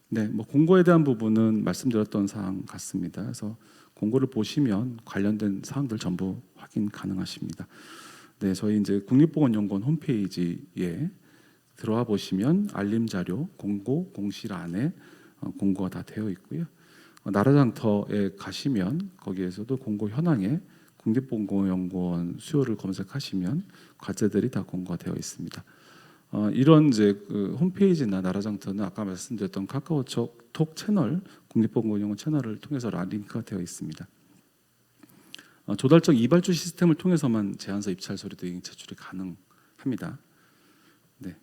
네, 뭐 공고에 대한 부분은 말씀드렸던 사항 같습니다. 그래서 공고를 보시면 관련된 사항들 전부 확인 가능하십니다. 네, 저희 이제 국립보건연구원 홈페이지에 들어와 보시면 알림 자료, 공고, 공실 안에 공고가 다 되어 있고요. 나라장터에 가시면 거기에서도 공고 현황에 국립보건연구원 수요를 검색하시면 과제들이 다 공고가 되어 있습니다. 이런 이제 그 홈페이지나 나라장터는 아까 말씀드렸던 카카오톡 채널, 국립보건연구원 채널을 통해서 링크가 되어 있습니다. 조달적 이발주 시스템을 통해서만 제안서, 입찰 서류 등이 제출이 가능합니다. 네.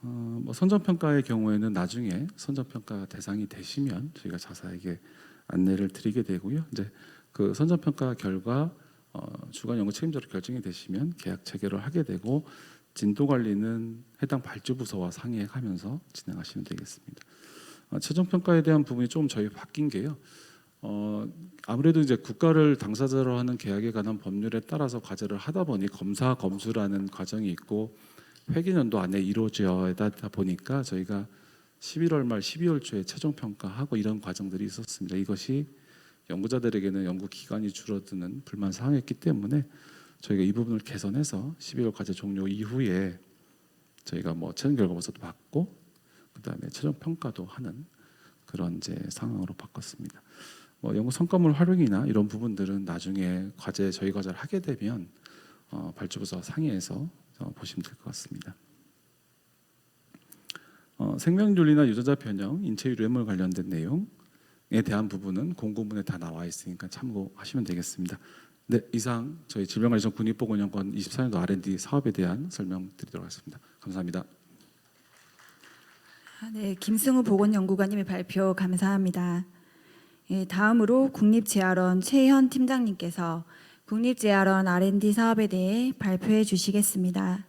뭐 선정평가의 경우에는 나중에 선정평가 대상이 되시면 저희가 자세하게 안내를 드리게 되고요. 이제 그 선정평가 결과 주간 연구 책임자로 결정이 되시면 계약 체결을 하게 되고 진도 관리는 해당 발주부서와 상의하면서 진행하시면 되겠습니다. 최종 평가에 대한 부분이 좀 저희 바뀐 게요. 아무래도 이제 국가를 당사자로 하는 계약에 관한 법률에 따라서 과제를 하다 보니 검사 검수라는 과정이 있고 회계연도 안에 이루어져야 하다 보니까 저희가 11월 말 12월 초에 최종 평가하고 이런 과정들이 있었습니다. 이것이 연구자들에게는 연구 기간이 줄어드는 불만 사항이었기 때문에 저희가 이 부분을 개선해서 12월 과제 종료 이후에 저희가 뭐 최종 결과보고서도 받고 그다음에 최종 평가도 하는 그런 이제 상황으로 바꿨습니다. 뭐 연구 성과물 활용이나 이런 부분들은 나중에 저희 과제를 하게 되면 발주부서 상의해서 보시면 될 것 같습니다. 생명윤리나 유전자 변형, 인체 유래물 관련된 내용에 대한 부분은 공고문에 다 나와 있으니까 참고하시면 되겠습니다. 네, 이상 저희 질병관리청 국립보건연구원 24년도 R&D 사업에 대한 설명드리도록 하겠습니다. 감사합니다. 네, 김승우 보건연구관님의 발표 감사합니다. 다음으로 국립재활원 최현 팀장님께서 국립재활원 R&D 사업에 대해 발표해 주시겠습니다.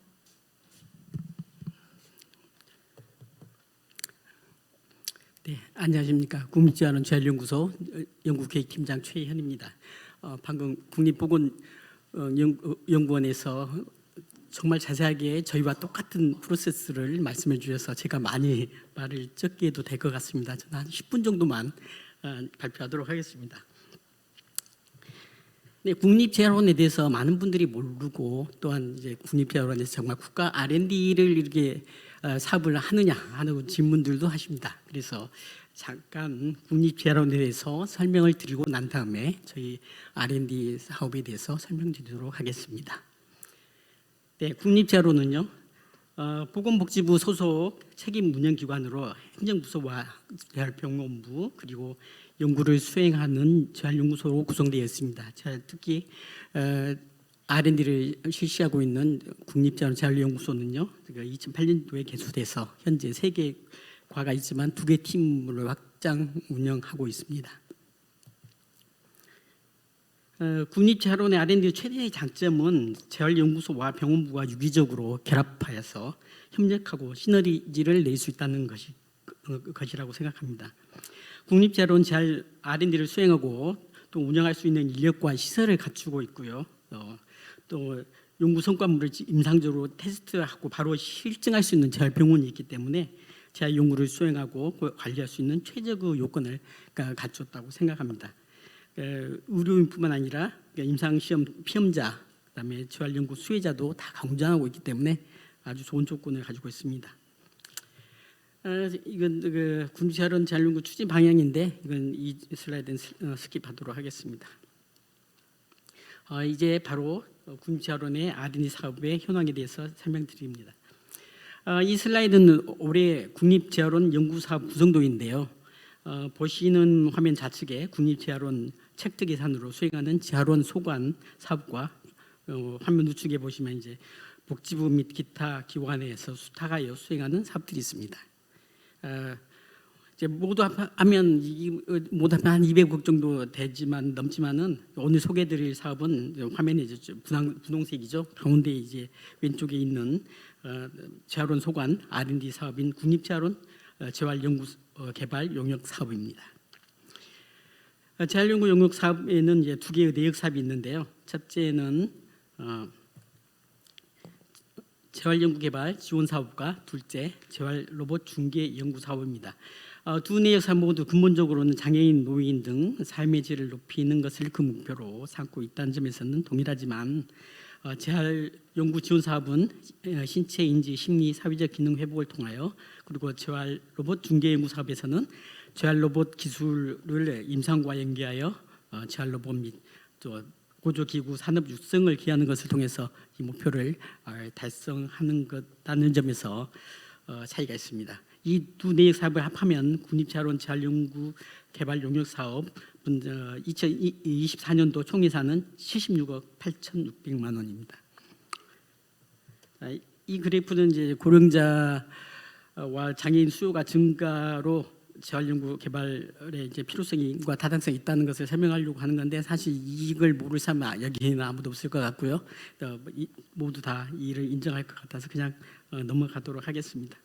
네, 안녕하십니까. 국립재활원 재활연구소 연구계획팀장 최현입니다. 방금 국립보건연구원에서 정말 자세하게 저희와 똑같은 프로세스를 말씀해 주셔서 제가 많이 말을 적게 해도 될 것 같습니다. 저는 한 10분 정도만 발표하도록 하겠습니다. 네, 국립재활원에 대해서 많은 분들이 모르고 또한 이제 국립재활원에서 정말 국가 R&D를 이렇게 사업을 하느냐 하는 질문들도 하십니다. 그래서 잠깐 국립재활원에 대해서 설명을 드리고 난 다음에 저희 R&D 사업에 대해서 설명드리도록 하겠습니다. 네, 국립재활원은요 보건복지부 소속 책임 운영기관으로 행정부서와 재활병원부 그리고 연구를 수행하는 재활연구소로 구성되어 있습니다. 특히 R&D를 실시하고 있는 국립재활원 재활연구소는요 2008년도에 개소돼서 현재 3개 과가 있지만 2개 팀을 확장 운영하고 있습니다. 국립재활원의 R&D 최대의 장점은 재활연구소와 병원부가 유기적으로 결합하여서 협력하고 시너지를 낼 수 있다는 것이 것이라고 생각합니다. 국립재활원 잘 R&D를 수행하고 또 운영할 수 있는 인력과 시설을 갖추고 있고요. 또 연구 성과물을 임상적으로 테스트하고 바로 실증할 수 있는 재활병원이 있기 때문에 재활 연구를 수행하고 관리할 수 있는 최적의 요건을 갖췄다고 생각합니다. 의료인뿐만 아니라 임상 시험 피험자, 그다음에 재활 연구 수혜자도 다 강조하고 있기 때문에 아주 좋은 조건을 가지고 있습니다. 이건 국립재활원 재활연구 추진 방향인데 이건 이 슬라이드는 스킵하도록 하겠습니다. 이제 바로 국립재활원의 R&D 사업의 현황에 대해서 설명드립니다. 이 슬라이드는 올해 국립재활원 연구사업 구성도인데요. 보시는 화면 좌측에 국립재활원 획득 예산으로 수행하는 재활원 소관 사업과 화면 우측에 보시면 이제 복지부 및 기타 기관에서 수탁하여 수행하는 사업들이 있습니다. 이제 모두 하면 한 200억 정도 되지만 넘지만은 오늘 소개드릴 사업은 화면에 이제 분홍색이죠. 가운데 이제 왼쪽에 있는 재활원 소관 R&D 사업인 국립재활원 재활연구 개발 용역 사업입니다. 재활연구 용역 사업에는 이제 두 개의 내역 사업이 있는데요. 첫째는 재활연구 개발 지원 사업과 둘째 재활 로봇 중개 연구 사업입니다. 두 내역 사업 모두 근본적으로는 장애인, 노인 등 삶의 질을 높이는 것을 그 목표로 삼고 있다는 점에서는 동일하지만 재활 연구 지원 사업은 신체, 인지, 심리, 사회적 기능 회복을 통하여 그리고 재활 로봇 중개 연구 사업에서는 재활 로봇 기술을 임상과 연계하여 재활 로봇 및 또 고조기구 산업 육성을 기하는 것을 통해서 이 목표를 달성하는 것다는 점에서 차이가 있습니다. 이 두 내역 사업을 합하면 국립재활원 재활연구 개발 용역 사업 2024년도 총 예산은 76억 8,600만 원입니다. 이 그래프는 이제 고령자와 장애인 수요가 증가로 재활연구 개발의 이제 필요성과 타당성이 있다는 것을 설명하려고 하는 건데 사실 이걸 모를 사람 여기에는 아무도 없을 것 같고요. 모두 다 이를 인정할 것 같아서 그냥 넘어가도록 하겠습니다.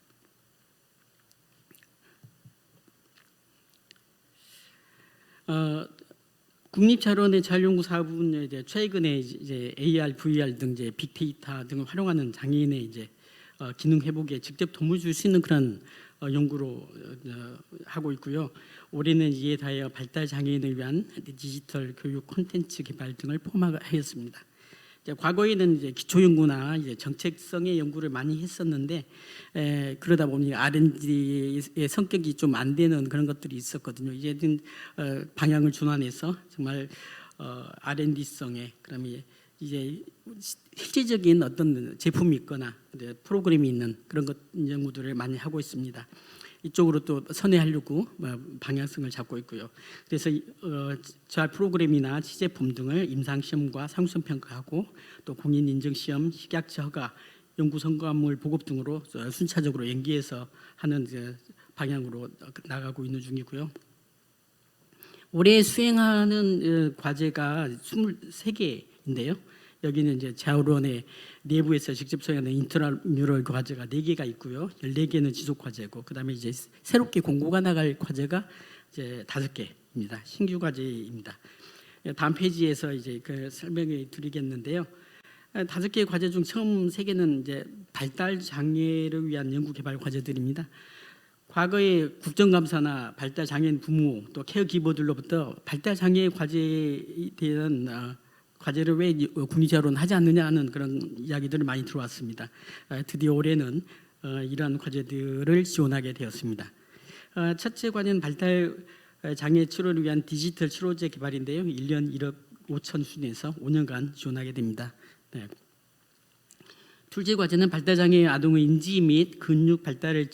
국립재활원의 재활연구 사업은 이제 최근에 이제 AR, VR 등 이제 빅데이터 등을 활용하는 장애인의 이제 기능 회복에 직접 도움을 줄 수 있는 그런 연구로 하고 있고요. 올해는 이에 더하여 발달 장애인을 위한 디지털 교육 콘텐츠 개발 등을 포함하였습니다. 과거에는 이제 기초 연구나 이제 정책성의 연구를 많이 했었는데 그러다 보니 R&D의 성격이 좀 안 되는 그런 것들이 있었거든요. 이제는 방향을 전환해서 정말 R&D성의 그다음에 이제 실질적인 어떤 제품이 있거나 프로그램이 있는 그런 것 연구들을 많이 하고 있습니다. 이쪽으로 또 선회하려고 방향성을 잡고 있고요. 그래서 재활 프로그램이나 시제품 등을 임상 시험과 상수성 평가하고 또 공인 인증 시험, 식약처 허가, 연구 성과물 보급 등으로 순차적으로 연계해서 하는 방향으로 나가고 있는 중이고요. 올해 수행하는 과제가 23개인데요. 여기는 이제 재활원의 내부에서 직접 수행하는 인트라뮤럴 과제가 4개가 있고요. 14개는 지속 과제고 그다음에 이제 새롭게 공고가 나갈 과제가 이제 5개입니다. 신규 과제입니다. 다음 페이지에서 이제 그 설명을 드리겠는데요. 5개의 과제 중 처음 3개는 이제 발달 장애를 위한 연구 개발 과제들입니다. 과거에 국정감사나 발달 장애인 부모 또 케어기버들로부터 발달 장애 과제에 대한 과제를 왜 국립재활원 하지 않느냐 하는 그런 이야기들을 많이 들어왔습니다. 드디어 올해는 이러한 과제들을 지원하게 되었습니다. 첫째 과제는 발달 장애 치료를 위한 디지털 치료제 개발인데요. 1년 1억 5천 수준에서 5년간 지원하게 됩니다. 네. 둘째 과제는 발달장애 아동의 인지 및 근육 발달을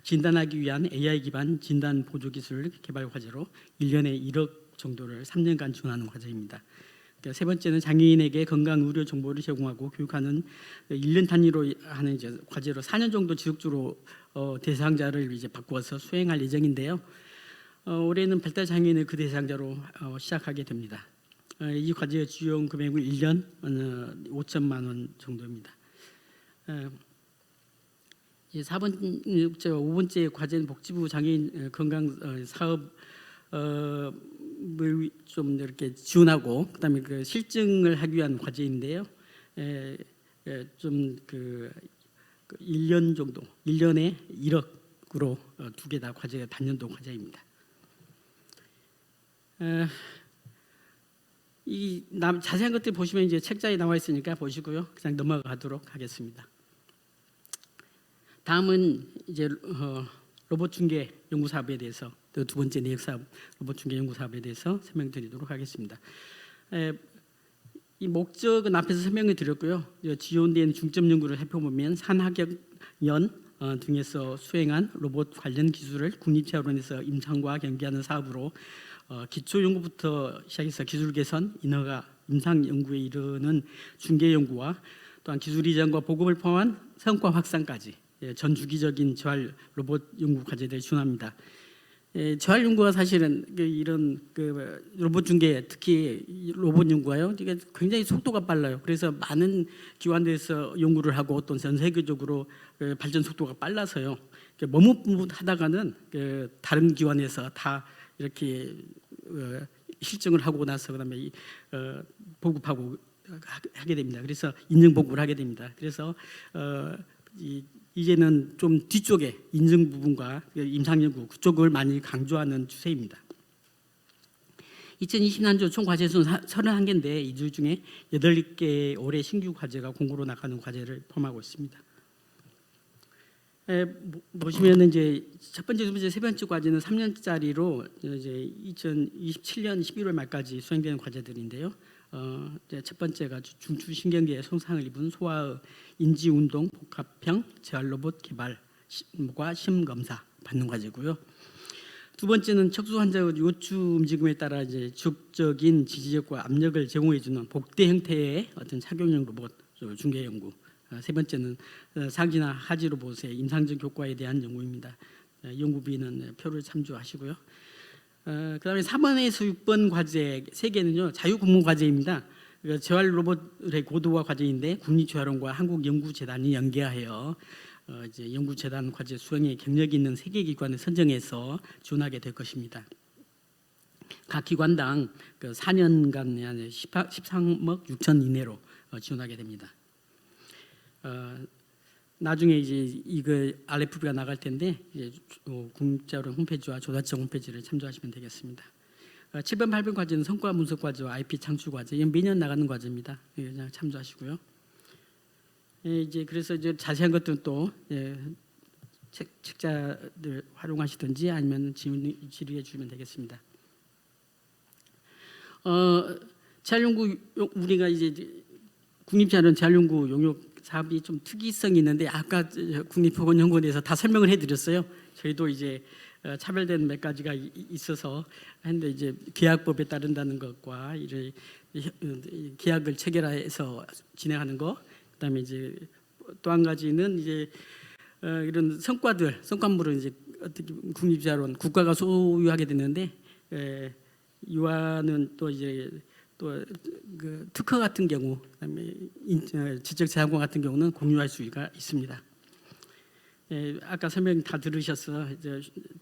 진단하기 위한 AI 기반 진단 보조 기술 개발 과제로 1년에 1억 정도를 3년간 지원하는 과제입니다. 세 번째는 장애인에게 건강 의료 정보를 제공하고 교육하는 1년 단위로 하는 이제 과제로 4년 정도 지속적으로 대상자를 이제 바꾸어서 수행할 예정인데요. 올해는 발달 장애인을 그 대상자로 시작하게 됩니다. 이 과제의 지원 금액은 1년 5천만 원 정도입니다. 4번째, 5번째 과제는 복지부 장애인 건강 사업 좀 이렇게 지원하고 그다음에 그 실증을 하기 위한 과제인데요. 좀그 1년 정도, 1년에 1억으로 두 개 다 과제가 단년도 과제입니다. 이 자세한 것들 보시면 이제 책자에 나와 있으니까 보시고요. 그냥 넘어가도록 하겠습니다. 다음은 이제 로봇 중개 연구 사업에 대해서 두 번째 내역 사업 로봇 중개 연구 사업에 대해서 설명드리도록 하겠습니다. 이 목적은 앞에서 설명을 드렸고요. 지원된 중점 연구를 살펴보면 산학연 등에서 수행한 로봇 관련 기술을 국립체험원에서 임상과 연계하는 사업으로 기초 연구부터 시작해서 기술 개선, 인허가, 임상 연구에 이르는 중개 연구와 또한 기술 이전과 보급을 포함한 성과 확산까지 전 주기적인 재활 로봇 연구 과제들을 지원합니다. 재활 연구가 사실은 이런 로봇 중개 특히 로봇 연구가요. 이게 굉장히 속도가 빨라요. 그래서 많은 기관에서 연구를 하고 또 전 세계적으로 발전 속도가 빨라서요. 머뭇머뭇하다가는 다른 기관에서 다 이렇게 실증을 하고 나서 그다음에 보급하고 하게 됩니다. 그래서 인증 보급을 하게 됩니다. 그래서 이제는 좀 뒤쪽에 인증 부분과 임상 연구 그쪽을 많이 강조하는 추세입니다. 2020년도 총 과제 수는 31개인데 이 중에 8개 올해 신규 과제가 공고로 나가는 과제를 포함하고 있습니다. 보시면은 이제 첫 번째, 두 번째, 세 번째 과제는 3년짜리로 이제 2027년 11월 말까지 수행되는 과제들인데요. 첫 번째가 중추신경계에 손상을 입은 소아의 인지운동 복합형 재활 로봇 개발과 심검사 받는 과제고요. 두 번째는 척수 환자의 요추 움직임에 따라 이제 지속적인 지지력과 압력을 제공해주는 복대 형태의 어떤 착용형 로봇 중개 연구. 세 번째는 상지나 하지 로봇의 임상적 효과에 대한 연구입니다. 연구비는 표를 참조하시고요. 그다음에 4번에서 6번 과제 3개는요 자유공모 과제입니다. 재활 로봇의 고도화 과제인데 국립재활원과 한국연구재단이 연계하여 이제 연구재단 과제 수행에 경력이 있는 3개 기관을 선정해서 지원하게 될 것입니다. 각 기관당 4년간 13억 6천 이내로 지원하게 됩니다. 나중에 이제 이거 RFP가 나갈 텐데 이제 국립재활원 홈페이지와 조사청 홈페이지를 참조하시면 되겠습니다. 7번, 8번 과제는 성과 분석 과제와 IP 창출 과제, 이건 매년 나가는 과제입니다. 그냥 참조하시고요. 이제 그래서 이제 자세한 것들은 또 책자들 활용하시든지 아니면 질의해 주시면 되겠습니다. 재활연구 우리가 이제 국립재활원 재활연구 용역 사업이 좀 특이성이 있는데 아까 국립보건연구원에서 다 설명을 해드렸어요. 저희도 이제 차별된 몇 가지가 있어서 했는데 이제 계약법에 따른다는 것과 이를 계약을 체결해서 진행하는 것, 그다음에 이제 또 한 가지는 이제 이런 성과물은 이제 어떻게 국립재활원 국가가 소유하게 되는데 이와는 또 이제 그 특허 같은 경우, 그다음에 지적재산권 같은 경우는 공유할 수가 있습니다. 아까 설명 다 들으셔서 이제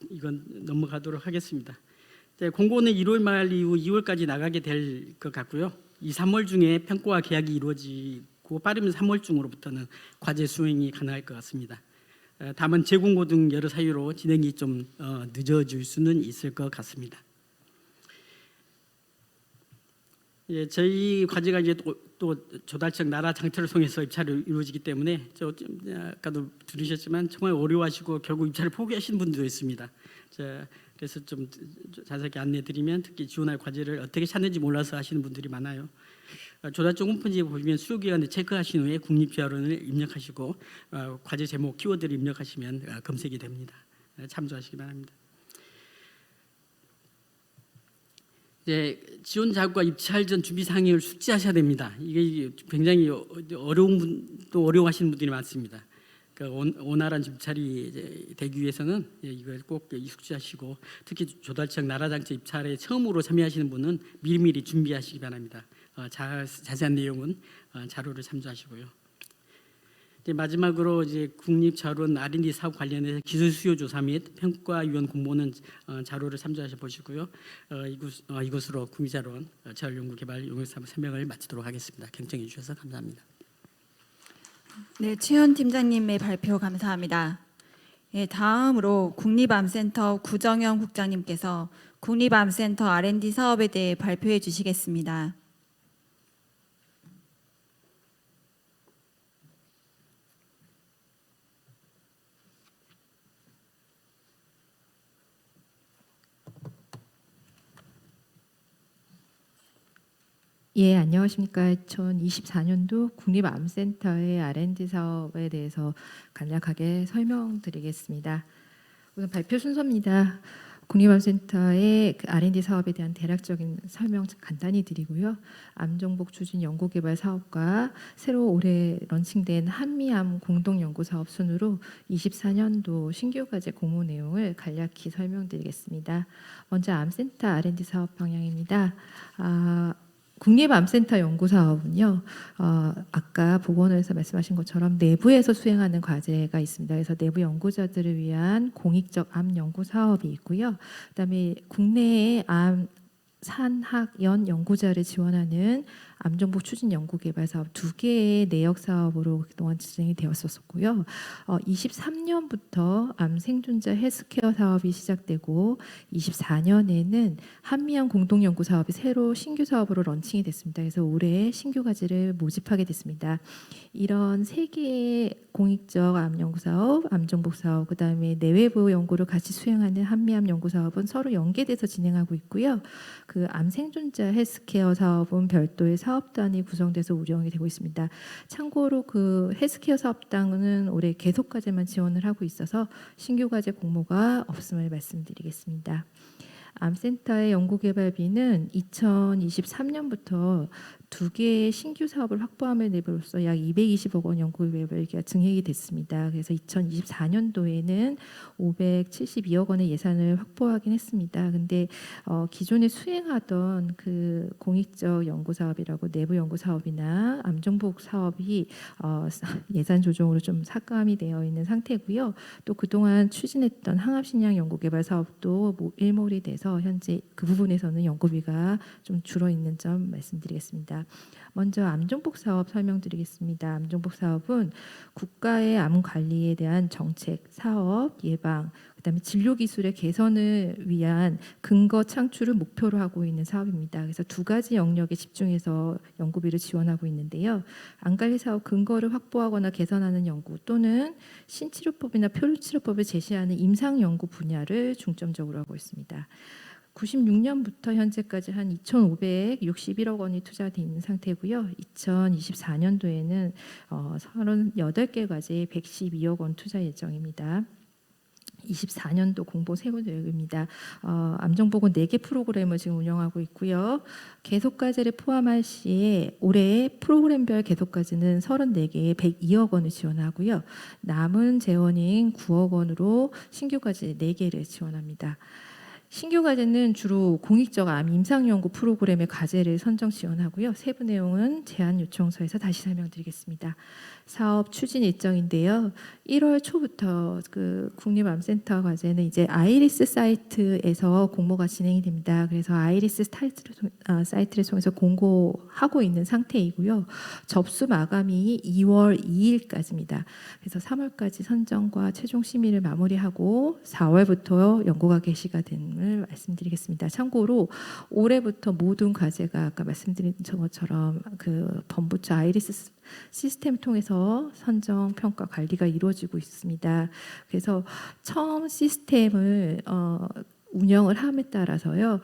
이건 넘어가도록 하겠습니다. 공고는 1월 말 이후 2월까지 나가게 될 것 같고요. 2, 3월 중에 평가와 계약이 이루어지고 빠르면 3월 중으로부터는 과제 수행이 가능할 것 같습니다. 다만 재공고 등 여러 사유로 진행이 좀 늦어질 수는 있을 것 같습니다. 저희 과제가 이제 또 조달청 나라 장터를 통해서 입찰을 이루어지기 때문에 아까도 들으셨지만 정말 어려워하시고 결국 입찰을 포기하시는 분들도 있습니다. 그래서 좀 자세하게 안내드리면 특히 지원할 과제를 어떻게 찾는지 몰라서 하시는 분들이 많아요. 조달청 홈페이지에 보시면 수요기간에 체크하신 후에 국립재활원을 입력하시고 과제 제목, 키워드를 입력하시면 검색이 됩니다. 참조하시기 바랍니다. 지원 자격과 입찰 전 준비 사항을 숙지하셔야 됩니다. 이게 굉장히 어려워하시는 분들이 많습니다. 그러니까 원활한 입찰이 되기 위해서는 이걸 꼭 숙지하시고 특히 조달청 나라장터 입찰에 처음으로 참여하시는 분은 미리미리 준비하시기 바랍니다. 자세한 내용은 자료를 참조하시고요. 이제 마지막으로 이제 국립자료원 R&D 사업 관련해서 기술 수요 조사 및 평가위원 공모는 자료를 참조하셔 보시고요. 이것으로 국립자료원 재활연구개발 용역사업 설명을 마치도록 하겠습니다. 경청해 주셔서 감사합니다. 네, 최현 팀장님의 발표 감사합니다. 예, 다음으로 국립암센터 구정영 국장님께서 국립암센터 R&D 사업에 대해 발표해 주시겠습니다. 예, 안녕하십니까. 2024년도 국립암센터의 R&D 사업에 대해서 간략하게 설명드리겠습니다. 우선 발표 순서입니다. 국립암센터의 R&D 사업에 대한 대략적인 설명 간단히 드리고요. 암정복 추진 연구개발 사업과 새로 올해 런칭된 한미암 공동연구사업 순으로 24년도 신규 과제 공모 내용을 간략히 설명드리겠습니다. 먼저 암센터 R&D 사업 방향입니다. 국립암센터 연구사업은요, 아까 보건원에서 말씀하신 것처럼 내부에서 수행하는 과제가 있습니다. 그래서 내부 연구자들을 위한 공익적 암 연구 사업이 있고요. 그다음에 국내의 암 산학연 연구자를 지원하는 암정복 추진 연구개발 사업 2개의 내역 사업으로 그동안 진행이 되었었고요. 23년부터 암 생존자 헬스케어 사업이 시작되고 24년에는 한미암 공동연구 사업이 새로 신규 사업으로 런칭이 됐습니다. 그래서 올해 신규 과제를 모집하게 됐습니다. 이런 3개의 공익적 암 연구 사업, 암정복 사업, 그다음에 내외부 연구를 같이 수행하는 한미암 연구 사업은 서로 연계돼서 진행하고 있고요. 그 암 생존자 헬스케어 사업은 별도의 사업단이 구성돼서 운영이 되고 있습니다. 참고로 그 헬스케어 사업단은 올해 계속 과제만 지원을 하고 있어서 신규 과제 공모가 없음을 말씀드리겠습니다. 암센터의 연구개발비는 2023년부터 2개의 신규 사업을 확보함을 내부로써 약 220억 원 연구개발비가 증액이 됐습니다. 그래서 2024년도에는 572억 원의 예산을 확보하긴 했습니다. 근데 기존에 수행하던 그 공익적 연구 사업이라고 내부 연구 사업이나 암정복 사업이 예산 조정으로 좀 삭감이 되어 있는 상태고요. 또 그동안 추진했던 항암신약 연구개발 사업도 일몰이 돼서 현재 그 부분에서는 연구비가 좀 줄어 있는 점 말씀드리겠습니다. 먼저 암정복 사업 설명드리겠습니다. 암정복 사업은 국가의 암 관리에 대한 정책, 사업, 예방, 그다음에 진료 기술의 개선을 위한 근거 창출을 목표로 하고 있는 사업입니다. 그래서 2가지 영역에 집중해서 연구비를 지원하고 있는데요. 암 관리 사업 근거를 확보하거나 개선하는 연구 또는 신치료법이나 표류치료법을 제시하는 임상 연구 분야를 중점적으로 하고 있습니다. 96년부터 현재까지 한 2,561억 원이 투자되어 있는 상태고요. 2024년도에는 38개 과제에 112억 원 투자 예정입니다. 24년도 공보 세부 내역입니다. 암정복은 4개 프로그램을 지금 운영하고 있고요. 계속 과제를 포함할 시에 올해 프로그램별 계속 과제는 34개에 102억 원을 지원하고요. 남은 재원인 9억 원으로 신규 과제 4개를 지원합니다. 신규 과제는 주로 공익적 암 임상 연구 프로그램의 과제를 선정 지원하고요. 세부 내용은 제안 요청서에서 다시 설명드리겠습니다. 사업 추진 일정인데요. 1월 초부터 그 국립암센터 과제는 이제 아이리스 사이트에서 공모가 진행이 됩니다. 그래서 아이리스 사이트를 통해서 공고하고 있는 상태이고요. 접수 마감이 2월 2일까지입니다. 그래서 3월까지 선정과 최종 심의를 마무리하고 4월부터 연구가 개시가 됨을 말씀드리겠습니다. 참고로 올해부터 모든 과제가 아까 말씀드린 것처럼 그 범부처 아이리스 시스템 통해서 선정, 평가, 관리가 이루어지고 있습니다. 그래서 처음 시스템을 운영을 함에 따라서요.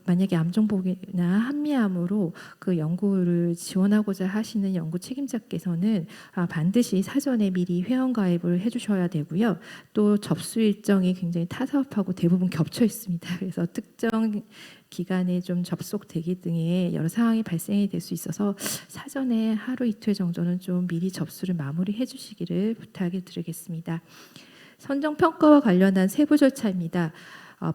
만약에 암정복이나 한미암으로 그 연구를 지원하고자 하시는 연구 책임자께서는 반드시 사전에 미리 회원 가입을 해주셔야 되고요. 또 접수 일정이 굉장히 타 사업하고 대부분 겹쳐 있습니다. 그래서 특정 기간에 좀 접속 대기 등의 여러 사항이 발생이 될 수 있어서 사전에 하루 이틀 정도는 좀 미리 접수를 마무리해 주시기를 부탁을 드리겠습니다. 선정 평가와 관련한 세부 절차입니다.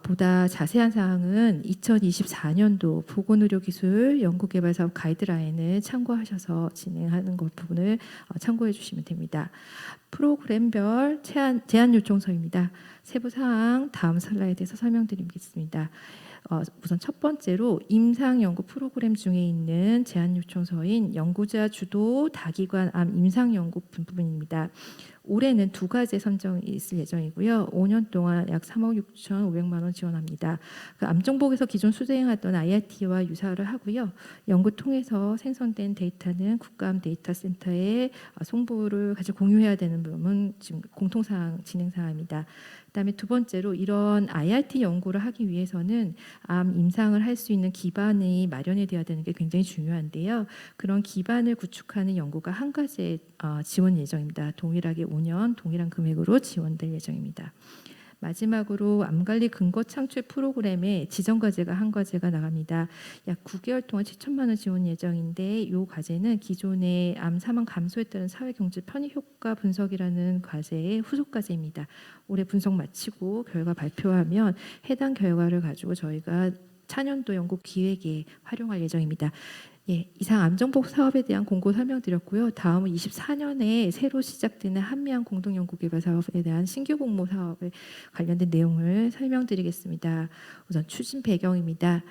보다 자세한 사항은 2024년도 보건의료기술 연구개발사업 가이드라인을 참고하셔서 진행하는 것 부분을 참고해 주시면 됩니다. 프로그램별 제안 요청서입니다. 세부 사항 다음 슬라이드에서 설명드리겠습니다. 우선 첫 번째로 임상 연구 프로그램 중에 있는 제안 요청서인 연구자 주도 다기관 암 임상 연구 부분입니다. 올해는 2가지 선정이 있을 예정이고요. 5년 동안 약 3억 6,500만 원 지원합니다. 그 암정복에서 기존 수행하던 IRT와 유사를 하고요. 연구 통해서 생성된 데이터는 국가암 데이터 센터에 송부를 같이 공유해야 되는 부분은 지금 공통사항 진행사항입니다. 그다음에 두 번째로 이런 IRT 연구를 하기 위해서는 암 임상을 할 수 있는 기반이 마련이 되어야 되는 게 굉장히 중요한데요. 그런 기반을 구축하는 연구가 한 가지 지원 예정입니다. 동일하게 5년 동일한 금액으로 지원될 예정입니다. 마지막으로 암관리 근거 창출 프로그램에 지정 과제가 한 과제가 나갑니다. 약 9개월 동안 7천만 원 지원 예정인데 이 과제는 기존의 암 사망 감소에 따른 사회경제 편익 효과 분석이라는 과제의 후속 과제입니다. 올해 분석 마치고 결과 발표하면 해당 결과를 가지고 저희가 차년도 연구 기획에 활용할 예정입니다. 예, 이상 암정복 사업에 대한 공고 설명드렸고요. 다음은 24년에 새로 시작되는 한미암 공동연구개발 사업에 대한 신규 공모 사업에 관련된 내용을 설명드리겠습니다. 우선 추진 배경입니다.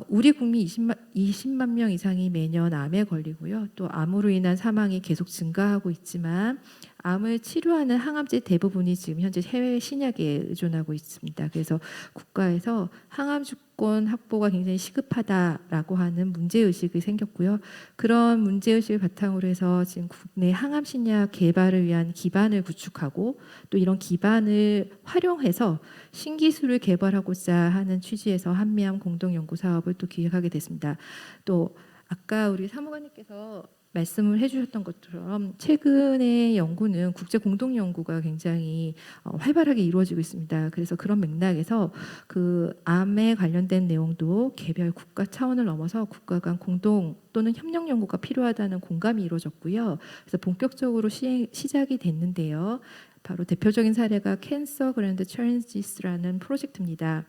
우리 국민 20만 명 이상이 매년 암에 걸리고요. 또 암으로 인한 사망이 계속 증가하고 있지만 암을 치료하는 항암제 대부분이 지금 현재 해외 신약에 의존하고 있습니다. 그래서 국가에서 항암 주권 확보가 굉장히 시급하다라고 하는 문제의식이 생겼고요. 그런 문제의식을 바탕으로 해서 지금 국내 항암 신약 개발을 위한 기반을 구축하고 또 이런 기반을 활용해서 신기술을 개발하고자 하는 취지에서 한미암 공동연구 사업을 또 기획하게 됐습니다. 또 아까 우리 사무관님께서 말씀을 해주셨던 것처럼 최근의 연구는 국제 공동 연구가 굉장히 활발하게 이루어지고 있습니다. 그래서 그런 맥락에서 그 암에 관련된 내용도 개별 국가 차원을 넘어서 국가 간 공동 또는 협력 연구가 필요하다는 공감이 이루어졌고요. 그래서 본격적으로 시작이 됐는데요. 바로 대표적인 사례가 캔서 그랜드 챌린지스라는 프로젝트입니다.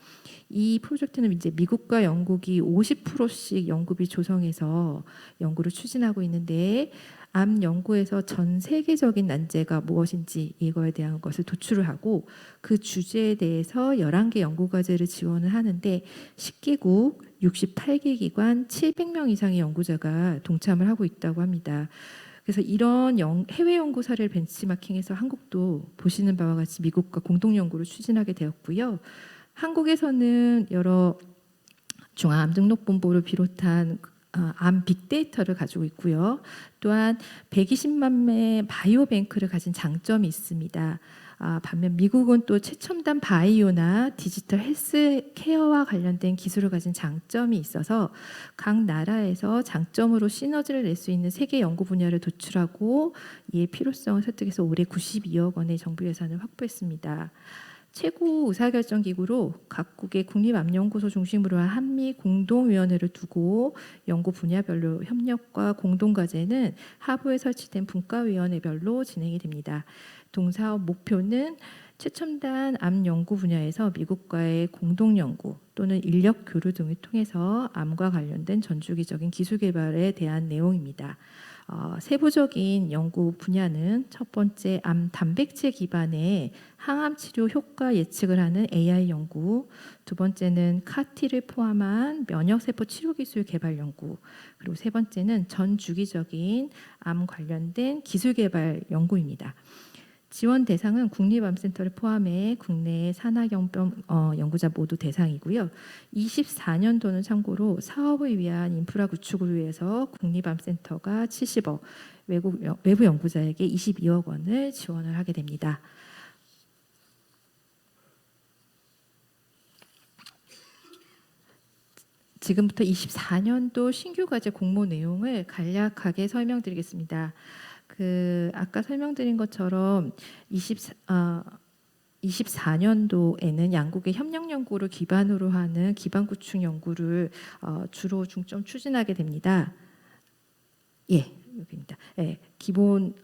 이 프로젝트는 이제 미국과 영국이 50%씩 연구비 조성해서 연구를 추진하고 있는데 암 연구에서 전 세계적인 난제가 무엇인지 이거에 대한 것을 도출을 하고 그 주제에 대해서 11개 연구 과제를 지원을 하는데 10개국 68개 기관 700명 이상의 연구자가 동참을 하고 있다고 합니다. 그래서 이런 해외 연구 사례를 벤치마킹해서 한국도 보시는 바와 같이 미국과 공동 연구를 추진하게 되었고요. 한국에서는 여러 중앙암등록본부를 비롯한 암 빅데이터를 가지고 있고요. 또한 120만 매 바이오뱅크를 가진 장점이 있습니다. 반면 미국은 또 최첨단 바이오나 디지털 헬스케어와 관련된 기술을 가진 장점이 있어서 각 나라에서 장점으로 시너지를 낼 수 있는 세계 연구 분야를 도출하고 이의 필요성을 설득해서 올해 92억 원의 정부 예산을 확보했습니다. 최고 의사결정기구로 각국의 국립암연구소 중심으로 한 한미 공동위원회를 두고 연구 분야별로 협력과 공동과제는 하부에 설치된 분과위원회별로 진행이 됩니다. 동사업 목표는 최첨단 암 연구 분야에서 미국과의 공동 연구 또는 인력 교류 등을 통해서 암과 관련된 전주기적인 기술 개발에 대한 내용입니다. 세부적인 연구 분야는 첫 번째 암 단백질 기반의 항암 치료 효과 예측을 하는 AI 연구, 두 번째는 CAR-T를 포함한 면역세포 치료 기술 개발 연구, 그리고 세 번째는 전 주기적인 암 관련된 기술 개발 연구입니다. 지원 대상은 국립암센터를 포함해 국내 산하경병 연구자 모두 대상이고요. 24년도는 참고로 사업을 위한 인프라 구축을 위해서 국립암센터가 70억, 외부 연구자에게 22억 원을 지원을 하게 됩니다. 지금부터 24년도 신규 과제 공모 내용을 간략하게 설명드리겠습니다. 아까 설명드린 것처럼 24년도에는 양국의 협력 연구를 기반으로 하는 기반 구축 연구를 주로 중점 추진하게 됩니다. 예, 여기입니다. 예, 기본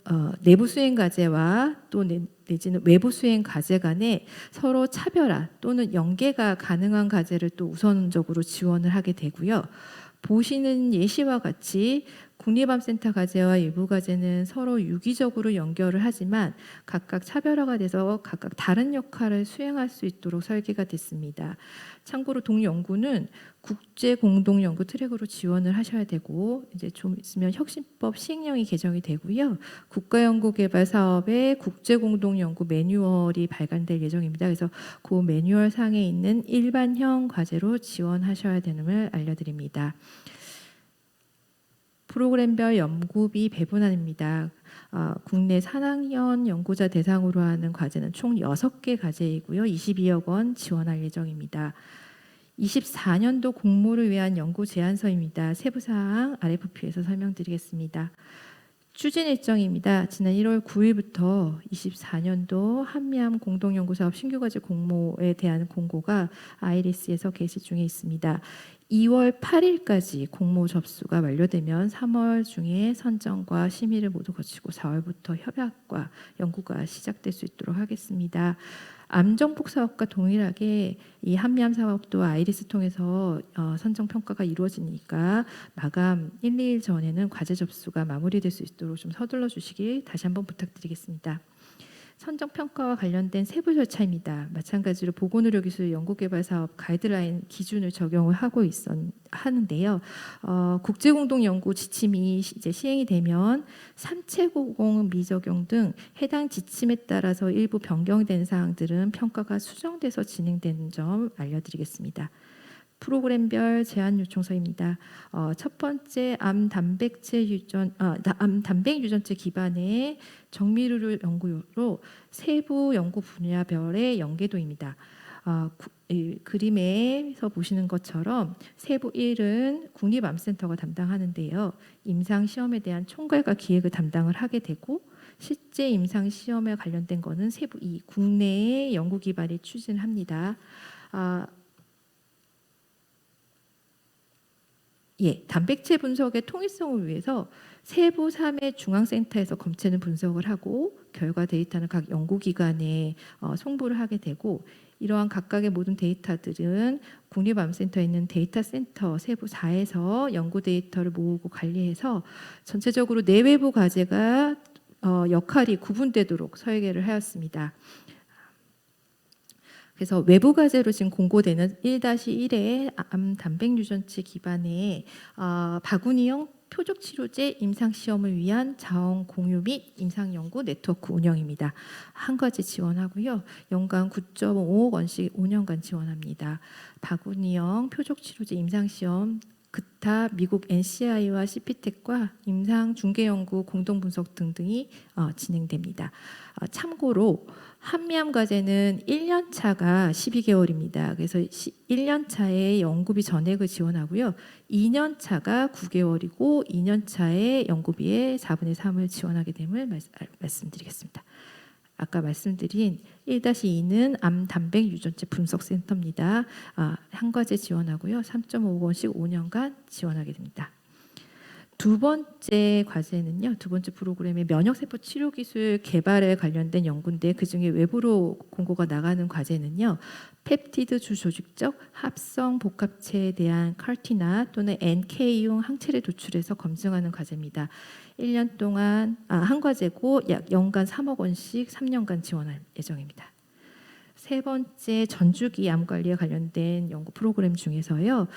내부 수행 과제와 또 내지는 외부 수행 과제 간에 서로 차별화 또는 연계가 가능한 과제를 또 우선적으로 지원을 하게 되고요. 보시는 예시와 같이 국립암센터 과제와 일부 과제는 서로 유기적으로 연결을 하지만 각각 차별화가 돼서 각각 다른 역할을 수행할 수 있도록 설계가 됐습니다. 참고로 동연구는 국제 공동 연구 트랙으로 지원을 하셔야 되고 이제 좀 있으면 혁신법 시행령이 개정이 되고요. 국가연구개발 사업의 국제 공동 연구 매뉴얼이 발간될 예정입니다. 그래서 그 매뉴얼 상에 있는 일반형 과제로 지원하셔야 되는 걸 알려드립니다. 프로그램별 연구비 배분안입니다. 국내 산학연 연구자 대상으로 하는 과제는 총 6개 과제이고요. 22억 원 지원할 예정입니다. 24년도 공모를 위한 연구 제안서입니다. 세부사항 RFP에서 설명드리겠습니다. 추진 일정입니다. 지난 1월 9일부터 24년도 한미암 공동연구사업 신규과제 공모에 대한 공고가 아이리스에서 게시 중에 있습니다. 2월 8일까지 공모 접수가 완료되면 3월 중에 선정과 심의를 모두 거치고 4월부터 협약과 연구가 시작될 수 있도록 하겠습니다. 암정복 사업과 동일하게 이 한미암 사업도 아이리스 통해서 선정 평가가 이루어지니까 마감 1, 2일 전에는 과제 접수가 마무리될 수 있도록 좀 서둘러 주시길 다시 한번 부탁드리겠습니다. 선정 평가와 관련된 세부 절차입니다. 마찬가지로 보건의료기술 연구개발 사업 가이드라인 기준을 적용을 하는데요. 국제공동연구 지침이 이제 시행이 되면 산채고공 미적용 등 해당 지침에 따라서 일부 변경된 사항들은 평가가 수정돼서 진행되는 점 알려드리겠습니다. 프로그램별 제안 요청서입니다. 첫 번째 암 단백 유전체 기반의 정밀의료 연구로 세부 연구 분야별의 연계도입니다. 그림에서 보시는 것처럼 세부 1은 국립암센터가 담당하는데요. 임상 시험에 대한 총괄과 기획을 담당을 하게 되고 실제 임상 시험에 관련된 것은 세부 2 국내의 연구 기관이 추진합니다. 단백질 분석의 통일성을 위해서 세부 3의 중앙센터에서 검체는 분석을 하고 결과 데이터는 각 연구기관에 송부를 하게 되고 이러한 각각의 모든 데이터들은 국립암센터에 있는 데이터 센터 세부 4에서 연구 데이터를 모으고 관리해서 전체적으로 내외부 과제가 역할이 구분되도록 설계를 하였습니다. 그래서 외부 과제로 지금 공고되는 1-1의 암 단백 유전체 기반의 바구니형 표적 치료제 임상 시험을 위한 자원 공유 및 임상 연구 네트워크 운영입니다. 한 과제 지원하고요. 연간 9.5억 원씩 5년간 지원합니다. 바구니형 표적 치료제 임상 시험 그타 미국 NCI와 CPTEC과 임상 중개 연구 공동 분석 등등이 진행됩니다. 참고로 한미암 과제는 1년 차가 12개월입니다. 그래서 1년 차에 연구비 전액을 지원하고요. 2년 차가 9개월이고 2년 차에 연구비의 4분의 3을 지원하게 됨을 말씀드리겠습니다. 아까 말씀드린 1-2는 암 단백 유전체 분석 센터입니다. 한 과제 지원하고요. 3.5억 원씩 5년간 지원하게 됩니다. 두 번째 과제는요. 두 번째 프로그램의 면역세포 치료기술 개발에 관련된 연구인데 그중에 외부로 공고가 나가는 과제는요. 펩티드 주조직적 합성 복합체에 대한 CAR-T나 또는 NK용 항체를 도출해서 검증하는 과제입니다. 1년 동안 한 과제고 약 연간 3억 원씩 3년간 지원할 예정입니다. 세 번째 전주기 암 관리에 관련된 연구 프로그램 중에서요.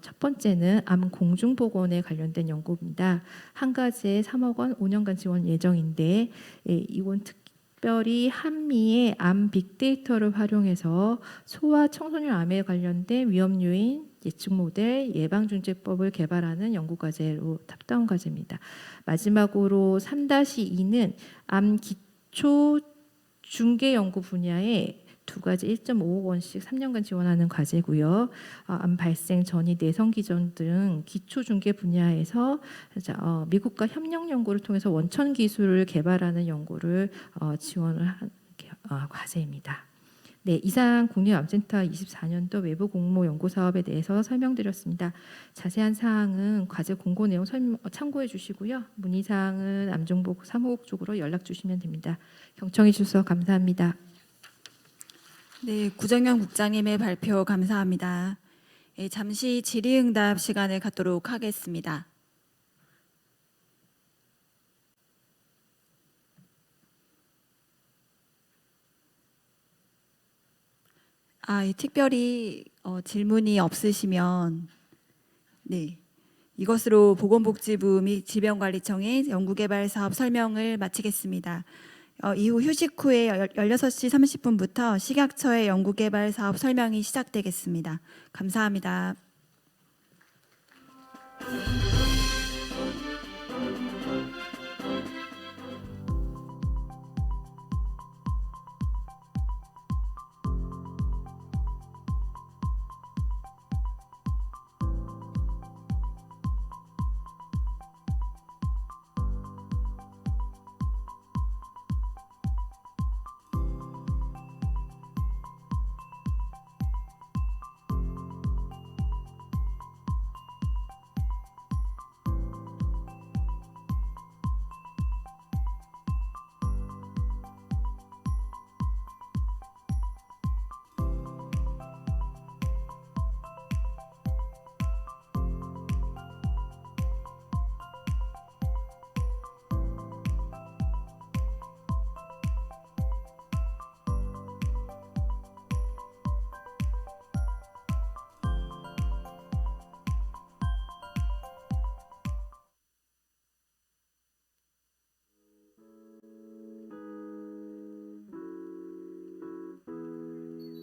첫 번째는 암 공중보건에 관련된 연구입니다. 한 과제에 3억 원 5년간 지원 예정인데 이건 특별히 한미의 암 빅데이터를 활용해서 소아 청소년 암에 관련된 위험 요인 예측 모델 예방중재법을 개발하는 연구 과제로 탑다운 과제입니다. 마지막으로 3-2는 암 기초 중개 연구 분야에 두 가지 1.5억 원씩 3년간 지원하는 과제고요. 암 발생 전이 내성 기전 등 기초 중개 분야에서 미국과 협력 연구를 통해서 원천 기술을 개발하는 연구를 지원을 한 과제입니다. 네, 이상 국립암센터 24년도 외부 공모 연구 사업에 대해서 설명드렸습니다. 자세한 사항은 과제 공고 내용 참고해 주시고요. 문의 사항은 암정보 사무국 쪽으로 연락 주시면 됩니다. 경청해 주셔서 감사합니다. 네, 구정현 국장님의 발표 감사합니다. 잠시 질의응답 시간을 갖도록 하겠습니다. 특별히 질문이 없으시면 네, 이것으로 보건복지부 및 질병관리청의 연구개발사업 설명을 마치겠습니다. 이후 휴식 후에 16시 30분부터 식약처의 연구개발사업 설명이 시작되겠습니다. 감사합니다.